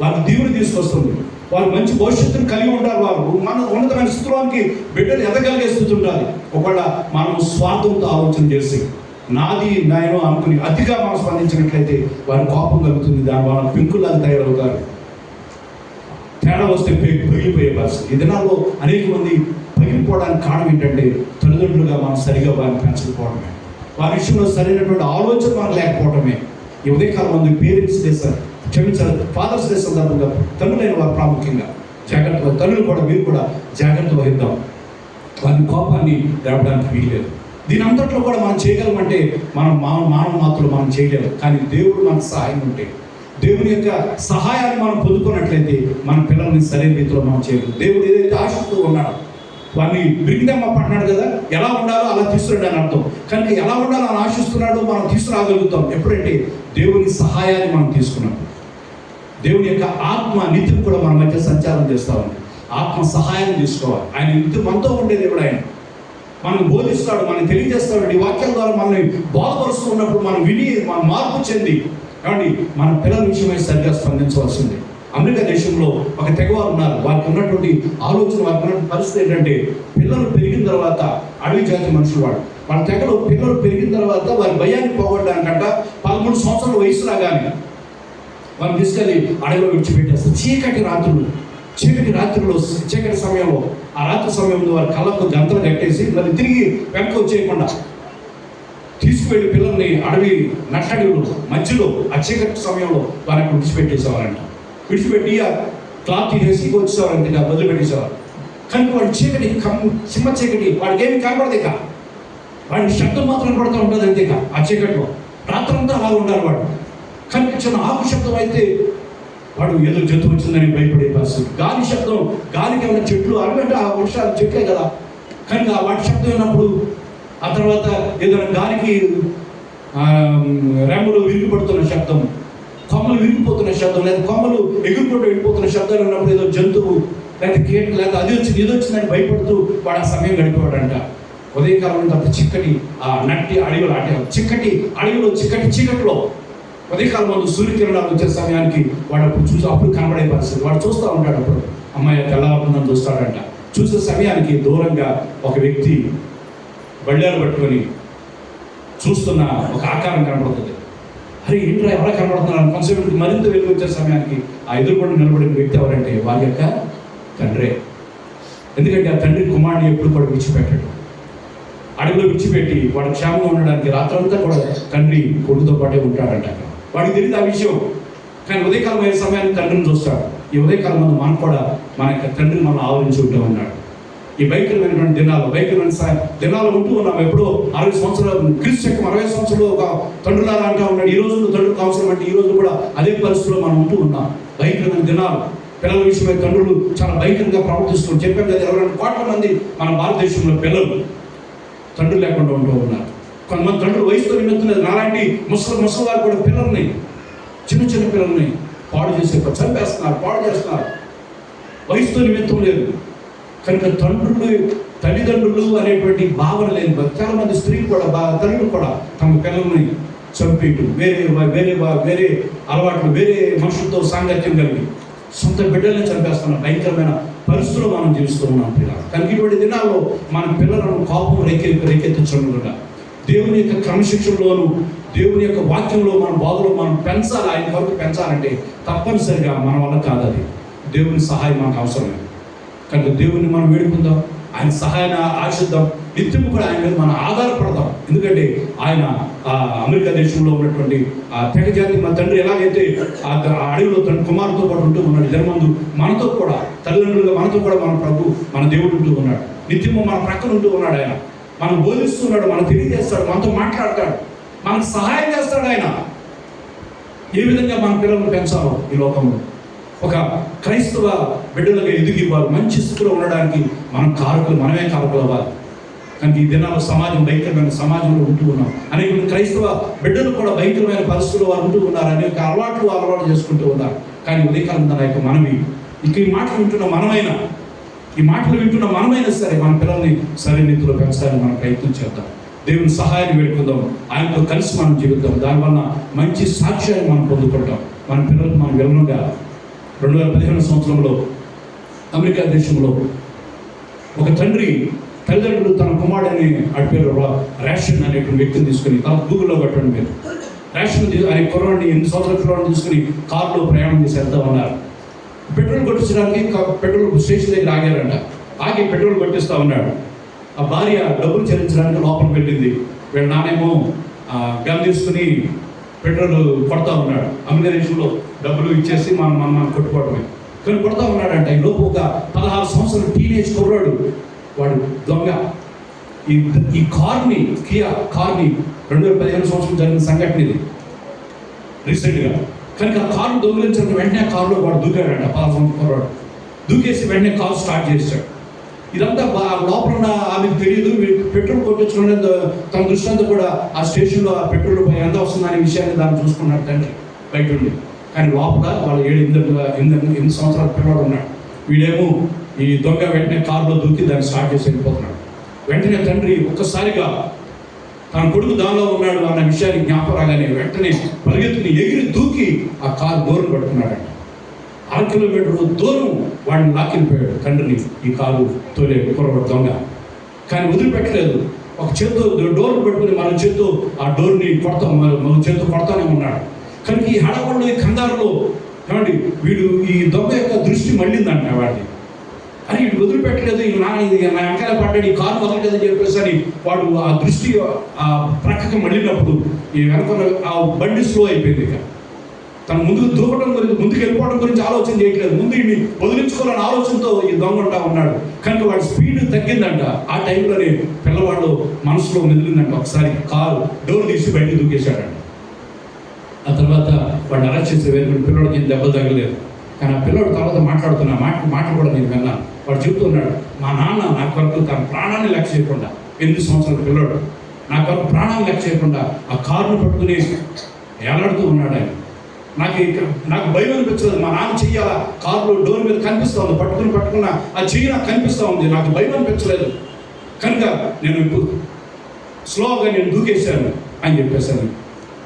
వారికి దీవుని తీసుకొస్తుంది. వారు మంచి భవిష్యత్తును కలిగి ఉంటారు. వారు మన ఉన్నతమైన స్థితిలోనికి బిడ్డలు ఎదగలిగే స్థితి ఉండాలి. ఒకవేళ మనం స్వార్థంతో ఆలోచన చేసి నాది నేను అనుకుని అతిగా మనం స్పందించినట్లయితే వారి కోపం కలుగుతుంది. దాని వల్ల పెంకులాగా తయారవుతారు. తేడా వస్తే పగిలిపోయే పరిస్థితి. ఈ దినాల్లో అనేక మంది పగిలిపోవడానికి కారణం ఏంటంటే తల్లిదండ్రులుగా మనం సరిగా వారిని పెంచకపోవడమే, వారి విషయంలో సరైనటువంటి ఆలోచన మనకు లేకపోవడమే. ఈ ఉదయకాలం మంది పేరెంట్స్ చేస్తారు, క్షమించాలి, ఫాదర్స్ డే సందర్భంగా తండ్రులైన వారు ప్రాముఖ్యంగా జాగ్రత్త, తల్లులు కూడా మీరు కూడా జాగ్రత్త వహిద్దాం. వారి కోపాన్ని లేవడానికి వీల్లేదు. దీని అంతట్లో కూడా మనం చేయగలమంటే మనం మానవ మాత్రం మనం చేయలేము. కానీ దేవుడు మనకు సహాయం ఉంటే, దేవుని యొక్క సహాయాన్ని మనం పొందుకున్నట్లయితే మన పిల్లల్ని సరైన రీతిలో మనం చేయగలం. దేవుడు ఏదైతే ఆశిస్తూ ఉన్నాడో వారిని బ్రింగ్ దెమ్ అప్ అంటున్నాడు కదా, ఎలా ఉండాలో అలా తీసుకురండి అని అర్థం. కనుక ఎలా ఉండాలో అని ఆశిస్తున్నాడో మనం తీసుకురాగలుగుతాం ఎప్పుడంటే దేవుని సహాయాన్ని మనం తీసుకున్నాం. దేవుని యొక్క ఆత్మ నిత్యం కూడా మన మధ్య సంచారం చేస్తూ ఉంది. ఆత్మ సహాయం తీసుకోవాలి. ఆయన నిత్యం మనతో ఉండే దేవుడు. ఆయన మనకు బోధిస్తాడు, మనకు తెలియజేస్తాడు. ఈ వాక్యాల ద్వారా మనల్ని బాధపరుస్తూ ఉన్నప్పుడు మనం విని మనం మార్పు చెంది ఏమండి మన పిల్లల విషయమై సరిగ్గా స్పందించవలసింది. అమెరికా దేశంలో ఒక తెగవారు ఉన్నారు. వారికి ఉన్నటువంటి ఆలోచన, వారికి ఉన్నటువంటి పరిస్థితి ఏంటంటే పిల్లలు పెరిగిన తర్వాత, అడవి జాతి మనుషులు వాళ్ళ తెగలో పిల్లలు పెరిగిన తర్వాత వారి భయాన్ని పోగొట్టడానికంట 13 సంవత్సరాల వయసు రాగానే వారిని తీసుకెళ్ళి అడవిలో విడిచిపెట్టేస్తారు. చీకటి రాత్రుల్లో చీకటి సమయంలో, ఆ రాత్రి సమయంలో వారి కళ్ళకు గంతలు కట్టేసి మళ్ళీ తిరిగి వెనక్కి వచ్చేయకుండా తీసుకువెళ్ళి పిల్లల్ని అడవి నట్టడిలో మధ్యలో ఆ చీకటి సమయంలో వారికి విడిచిపెట్టేసేవారంట. విడిచిపెట్టి ఆ క్లాత్ తీసేసి వచ్చేవారంటే వదిలిపెట్టేసేవారు. కానీ వాడి చీకటి సింహ చీకటి, వాడికి ఏమి కనపడదు. ఇక వాడి శబ్దం మాత్రం పడుతూ ఉంటుంది అంతే. ఇక ఆ చీకటిలో రాత్రంతా అలా ఉండాలి వాడు. కానీ చిన్న ఆకు శబ్దం అయితే వాడు ఏదో జంతువు వచ్చిందని భయపడే పరిస్థితి. గాలి శబ్దం, గాలికి ఏమైనా చెట్లు అవి ఆ వృక్షాలు చెట్లే కదా, కనుక వాటి శబ్దం అయినప్పుడు ఆ తర్వాత ఏదైనా గాలికి రెమ్మలు విరిగిపడుతున్న శబ్దం, కొమ్మలు విరిగిపోతున్న శబ్దం, లేదా కొమ్మలు ఎగురుకుంటూ వెళ్ళిపోతున్న శబ్దాలు ఉన్నప్పుడు ఏదో జంతువు లేదా కీటం లేదా అది వచ్చింది ఇది వచ్చిందని భయపడుతూ వాడు ఆ సమయం గడిపేవాడంట. ఉదయకాలం తప్ప చిక్కటి ఆ నట్టి అడవిలో చిక్కటి అడవిలో చీకటిలో ఉదయకాలం ముందు సూర్యకిరణాలు వచ్చే సమయానికి వాడు అప్పుడు కనబడే పరిస్థితి. వాడు చూస్తూ ఉంటాడు. అప్పుడు అమ్మాయి తెల్లవారుతుందని చూస్తాడంట. చూసే సమయానికి దూరంగా ఒక వ్యక్తి బళ్ళాలు పట్టుకొని చూస్తున్న ఒక ఆకారం కనబడుతుంది. అరే ఏంట్రా ఎవరా కనబడుతున్నారు కొంతసేపు మరింత వెలుగు వచ్చే సమయానికి ఆ ఎదురుకుండా నిలబడిన వ్యక్తి ఎవరంటే వారి యొక్క తండ్రే. ఎందుకంటే ఆ తండ్రి కుమారుని ఎప్పుడు కూడా విడిచిపెట్టాడు. అడవిలో విడిచిపెట్టి వాడు క్షేమంగా ఉండడానికి రాత్రంతా కూడా తండ్రి కొడుకుతో పాటే ఉంటాడంట. వాడికి తెలియదు ఆ విషయం. కానీ ఉదయకాలం అయ్యే సమయాన్ని తండ్రిని చూస్తాడు. ఈ ఉదయకాలం ముందు మనం కూడా మన యొక్క తండ్రిని మనం ఆవరించి ఉంటూ ఉన్నాడు. ఈ భయంకరమైనటువంటి దినాలు ఉంటూ ఉన్నాం. ఎప్పుడో 60 సంవత్సరాలు క్రీస్తు శకం 60 సంవత్సరాలు ఒక తండ్రులారా అంటూ ఉన్నాడు. ఈ రోజు తండ్రులకు అవసరం అంటే ఈ రోజు కూడా అదే పరిస్థితిలో మనం ఉంటూ ఉన్నాం. భయంకరమైన దినాలు. పిల్లల విషయమై తండ్రులు చాలా భయంకరంగా ప్రవర్తిస్తున్నారు. చెప్పాను కదా, 22 కోట్ల మంది మన భారతదేశంలో పిల్లలు తండ్రులు లేకుండా ఉంటూ ఉన్నారు. కొంతమంది తండ్రులు వయసుతో నిమిత్తున్నారు. నాలాంటి ముసలి వారు కూడా పిల్లల్ని, చిన్న పిల్లల్ని పాడు చంపేస్తున్నారు, పాడు చేస్తున్నారు. వయసుతో నిమిత్తం లేదు. కనుక తల్లిదండ్రులు అనేటువంటి భావన లేని చాలా మంది స్త్రీలు కూడా తల్లులు కూడా తమ పిల్లల్ని చంపేయటం, వేరే అలవాట్లు, వేరే మనుషులతో సాంగత్యం కలిగి సొంత బిడ్డల్ని చంపేస్తున్నారు. భయంకరమైన పరిస్థితులు మనం జీవిస్తూ ఉన్నాం పిల్లలు. కనుక ఇటువంటి దినాల్లో మన పిల్లలను కోపం రేకెత్తించకుండా దేవుని యొక్క క్రమశిక్షణలోను, దేవుని యొక్క వాక్యంలో, మన బాధలో మనం పెంచాలి. ఆయన వరకు పెంచాలంటే తప్పనిసరిగా మన వల్ల కాదు. అది దేవుని సహాయం మనకు అవసరమే. కనుక దేవుని మనం వేడుకుందాం, ఆయన సహాయాన్ని ఆశిద్దాం, నిత్యం కూడా ఆయన మీద మనం ఆధారపడదాం. ఎందుకంటే ఆయన అమెరికా దేశంలో ఉన్నటువంటి ఆ తెగ జాతి మన తండ్రి ఎలాగైతే ఆ అడవిలో తన కుమారుతో పాటు ఉంటూ ఉన్నాడు, జన్మందు మనతో కూడా తల్లిదండ్రులుగా మనతో కూడా మన ప్రభు మన దేవుడు ఉంటూ ఉన్నాడు. నిత్యము మన ప్రక్కన ఉంటూ ఉన్నాడు. ఆయన మనం బోధిస్తున్నాడు, మనం తెలియజేస్తాడు, మనతో మాట్లాడతాడు, మనకు సహాయం చేస్తాడు. ఆయన ఏ విధంగా మన పిల్లలను పెంచాలో ఈ లోకంలో ఒక క్రైస్తవ బిడ్డలుగా ఎదిగి వారు మంచి స్థితిలో ఉండడానికి మనమే కారకులు అవ్వాలి. కనుక ఈ దినాల్లో సమాజం భయంకరమైన సమాజంలో ఉంటూ ఉన్నాం. అనేక క్రైస్తవ బిడ్డలు కూడా భయంకరమైన పరిస్థితుల్లో వారు ఉంటూ ఉన్నారు. అనేక అలవాటు చేసుకుంటూ ఉన్నారు. కానీ ఉదయకాలం నా యొక్క మనవి, ఇక ఈ మాటలు వింటున్న మనమైనా సరే మన పిల్లల్ని సరైన రీతిలో పెంచడానికి మనం ప్రయత్నం చేద్దాం. దేవుని సహాయాన్ని వేడుకుందాం, ఆయనతో కలిసి మనం జీవిద్దాం. దానివల్ల మంచి సాక్ష్యాన్ని మనం పొందుకుంటాం. మన పిల్లలకు మనం వివరంగా 2015 సంవత్సరంలో అమెరికా దేశంలో ఒక తండ్రి తల్లిదండ్రులు తన కుమారుడిని పేరు రేషన్ అనేటువంటి వ్యక్తిని తీసుకుని, గూగుల్లో కొట్టండి మీరు, రేషన్ అనే కుర్రాడిని 8 సంవత్సరాల కుర్రాడిని తీసుకుని కారులో ప్రయాణం చేసి వెళ్తా ఉన్నారు. పెట్రోల్ కొట్టించడానికి పెట్రోల్ స్టేషన్ దగ్గర ఆగారంట. ఆగి పెట్రోల్ కొట్టిస్తూ ఉన్నాడు. ఆ భార్య డబ్బులు చెల్లించడానికి లోపలికి వెళ్ళింది. వీళ్ళ నానేమో గన్ తీసుకుని పెట్రోల్ కొడతా ఉన్నాడు. అమెరికా దేశంలో డబ్బులు ఇచ్చేసి మనం కొట్టుకోవడమే, కానీ కొడతా ఉన్నాడంట. ఈ లోపు ఒక 16 సంవత్సరాల టీనేజ్ కుర్రాడు, వాడు దొంగ. ఈ కియా కార్ని 2015 సంవత్సరం జరిగిన సంఘటన ఇది రీసెంట్గా. కనుక ఆ కారు దొంగిలించిన వెంటనే ఆ కారులో వాడు దూకాడంట. 16 సంవత్సరం కుర్రాడు దూకేసి వెంటనే కారు స్టార్ట్ చేశాడు. ఇదంతా లోపల ఉన్న ఆమెకు తెలియదు. పెట్రోల్ కొట్టించుకునే తన దృష్టి అంతా కూడా ఆ స్టేషన్లో ఆ పెట్రోల్ ఎంత వస్తుందనే విషయాన్ని దాన్ని చూసుకున్నాడు తండ్రి బయట ఉండి. కానీ లోపల వాళ్ళు 7-8 సంవత్సరాల పిల్లవాడు ఉన్నాడు. వీడేమో ఈ దొంగ వెంటనే కారులో దూకి దాన్ని స్టార్ట్ చేసి వెళ్ళిపోతున్నాడు. వెంటనే తండ్రి ఒక్కసారిగా తన కొడుకు దానిలో ఉన్నాడు అన్న విషయాన్ని జ్ఞాపకం రాగానే వెంటనే పరిగెత్తుని ఎగిరి దూకి ఆ కారు డోర్ పట్టుకున్నాడంట. 6 కిలోమీటర్ల దూరం వాడిని లాక్కెళ్ళిపోయాడు తండ్రిని ఈ కారు తోలే కుర్రవాడు దొంగ. కానీ వదిలిపెట్టలేదు. ఒక చేత్తో డోర్ పెట్టుకుని మరో చేత్తో ఆ డోర్ని మరో చేత్తో కొడతానే ఉన్నాడు. కానీ ఈ హడావుల్లో ఈ కంగారులో ఏమండి వీడు ఈ దొంగ యొక్క దృష్టి మళ్ళిందంట వాడిని. అని వీడు వదిలిపెట్టలేదు. నా వెనకాల పడ్డాడు, ఈ కారు వదలలేదని చెప్పేసి అని వాడు ఆ దృష్టి ఆ ప్రక్కకి మళ్ళినప్పుడు ఈ వెనక ఆ బండి స్లో అయిపోయింది. ఇక తన ముందుకు దూకడం గురించి, ముందుకు వెళ్ళిపోవడం గురించి ఆలోచన చేయట్లేదు. ముందు వీడిని వదిలించుకోవాలని ఆలోచనతో ఈ దొంగంటా ఉన్నాడు. కనుక వాడి స్పీడ్ తగ్గిందంట. ఆ టైంలోనే పిల్లవాడు మనసులో మెదిలిందంట. ఒకసారి కారు డోర్ తీసి బయటకు దూకేశాడంట. ఆ తర్వాత వాడిని అరెస్ట్ చేసే వేరు పిల్లడికి ఏం దెబ్బ తగ్గలేదు. కానీ ఆ పిల్లడు తర్వాత మాట్లాడుతున్న మాటలు కూడా నేను విన్నాను. వాడు చెబుతున్నాడు, మా నాన్న నా కొరకు తన ప్రాణాన్ని లెక్క చేయకుండా, 8 సంవత్సరాల పిల్లడు నా కొరకు ప్రాణాన్ని లెక్క చేయకుండా ఆ కారును పట్టుకుని ఏలాడుతూ ఉన్నాడు. ఆయన నాకు భయం అనిపించలేదు. మా నాన్న చెయ్యాల కారులో డోర్ మీద కనిపిస్తూ ఉంది, పట్టుకున్న ఆ చెయ్యి నాకు కనిపిస్తూ ఉంది. నాకు భయం అనిపించలేదు. కనుక నేను ఇప్పుడు స్లోగా నేను దూకేశాను అని చెప్పేశాను.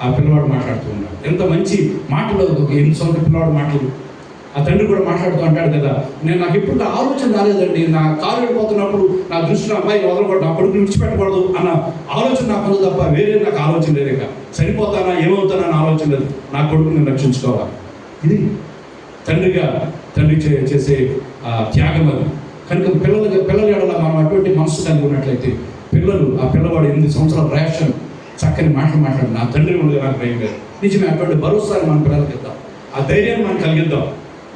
ఆ పిల్లవాడు మాట్లాడుతూ ఉన్నాడు. ఎంత మంచి మాటలు, ఒక 8 సంవత్సరాల పిల్లవాడు మాటలు. ఆ తండ్రి కూడా మాట్లాడుతూ అంటాడు కదా, నాకు ఎప్పుడు ఆలోచన రాలేదండి. నా కారు వెళ్ళిపోతున్నప్పుడు నా దృష్టిలో అమ్మాయి వదలకూడదు, నా కొడుకుని విడిచిపెట్టకూడదు అన్న ఆలోచన నాకు ఉంది తప్ప వేరే నాకు ఆలోచన లేదు. ఇక చనిపోతానా ఏమవుతానా అని ఆలోచన లేదు. నా కొడుకుని రక్షించుకోవాలి. ఇది తండ్రి చేసే త్యాగం అది. కనుక పిల్లల ఎడల మనం అటువంటి మనసు కలిగి ఉన్నట్లయితే ఆ పిల్లవాడు 8 సంవత్సరాల రేషన్ చక్కని మాట్లాడి నా తండ్రి ఉండగా నాకు భయం లేదు. నిజమే, అటువంటి భరోసాని మన పిల్లలకి ఇద్దాం. ఆ ధైర్యాన్ని మనం కలిగిద్దాం.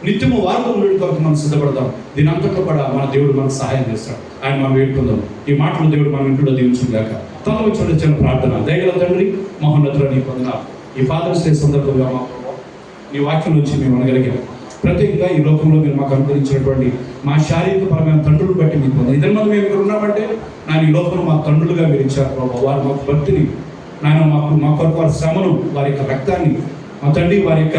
నిత్యము వార్తలు నుండి కొరకు మనం సిద్ధపడదాం. దీని అంతట్లో కూడా మన దేవుడు మనకు సహాయం చేస్తాడు. ఆయన మనం వేడుకుందాం. ఈ మాటలు దేవుడు మనం ఇంట్లో దీవించుగాక. తనలో వచ్చిన చిన్న ప్రార్థన. దయగల తండ్రి, మహోన్నతుల నీ పొందిన ఈ ఫాదర్స్ డే సందర్భంగా ఈ వాక్యం నుంచి మేము అనగలిగాం. ప్రత్యేకంగా ఈ లోకంలో మీరు మాకు అనుగ్రహించినటువంటి మా శారీరకపరమైన తండ్రులు బట్టి మీకు పొందాం. ఇద్దరి మంది మేము ఇక్కడ ఉన్నామంటే నేను ఈ లోకంలో మా తండ్రులుగా మీరు ఇచ్చారు ప్రభావ. వారు మాకు భక్తిని, నాయన మా కొరకు వారి శ్రమను, వారి యొక్క రక్తాన్ని, మా తండ్రి వారి యొక్క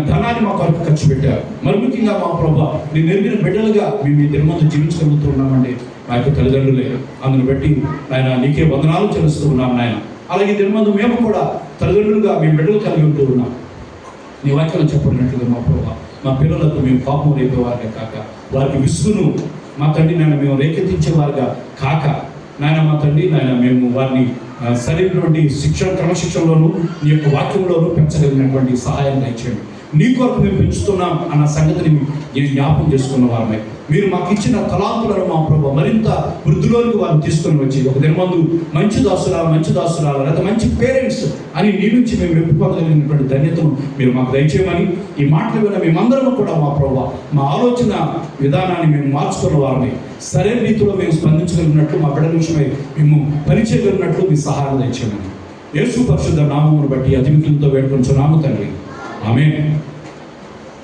ధనాన్ని మా కొరకు ఖర్చు పెట్టారు. మరి ముఖ్యంగా మా ప్రభావ నేను ఎరిగిన బిడ్డలుగా మేము ఈ దినమంతా జీవించగలుగుతూ ఉన్నామంటే మా యొక్క తల్లిదండ్రులే. అందుని బట్టి ఆయన నీకే వందనాలు చెల్లిస్తూ ఉన్నాం నాయన. అలాగే దినమందు మేము కూడా తల్లిదండ్రులుగా మేము బిడ్డలు కలిగి ఉంటూ ఉన్నాం. నీ వాక్యాలు చెప్పినట్లుగా మా ప్రభావ మా పిల్లలకు మేము పాపం రేపేవారుగా కాక, వారికి విసుగును మా తండ్రి నాయన మేము రేకెత్తించేవారుగా కాక, నాయన మా తండ్రి నాయన మేము వారిని సరైనటువంటి క్రమశిక్షణలోను నీ యొక్క వాక్యంలోనూ పెంచగలిగినటువంటి సహాయం దయచేయండి. నీ కొరకు మేము పెంచుతున్నాం అన్న సంగతిని నేను జ్ఞాపకం చేసుకున్న వారమే. మీరు మాకు ఇచ్చిన తలాంతులను మా ప్రభావ మరింత వృద్ధిలోనికి వారిని తీసుకొని వచ్చి ఒక దినమందు మంచి దాసురాలు లేదా మంచి పేరెంట్స్ అని నీ నుంచి మేము మెప్పుకోగలిగినటువంటి ధన్యతను మీరు మాకు దయచేయమని, ఈ మాటలు విన్న మేమందరం కూడా మా ప్రభావ మా ఆలోచన విధానాన్ని మేము మార్చుకున్న వారమే. సరైన రీతిలో మేము స్పందించగలిగినట్లు, మా బిడ్డల విషయమై మేము పనిచేయగలిగినట్లు మీ సహాయం దయచేయమని యేసు పరిశుద్ధ నామమును బట్టి అతిమితులతో వేడుకొంచున్నాము తండ్రి. ఆమేన్.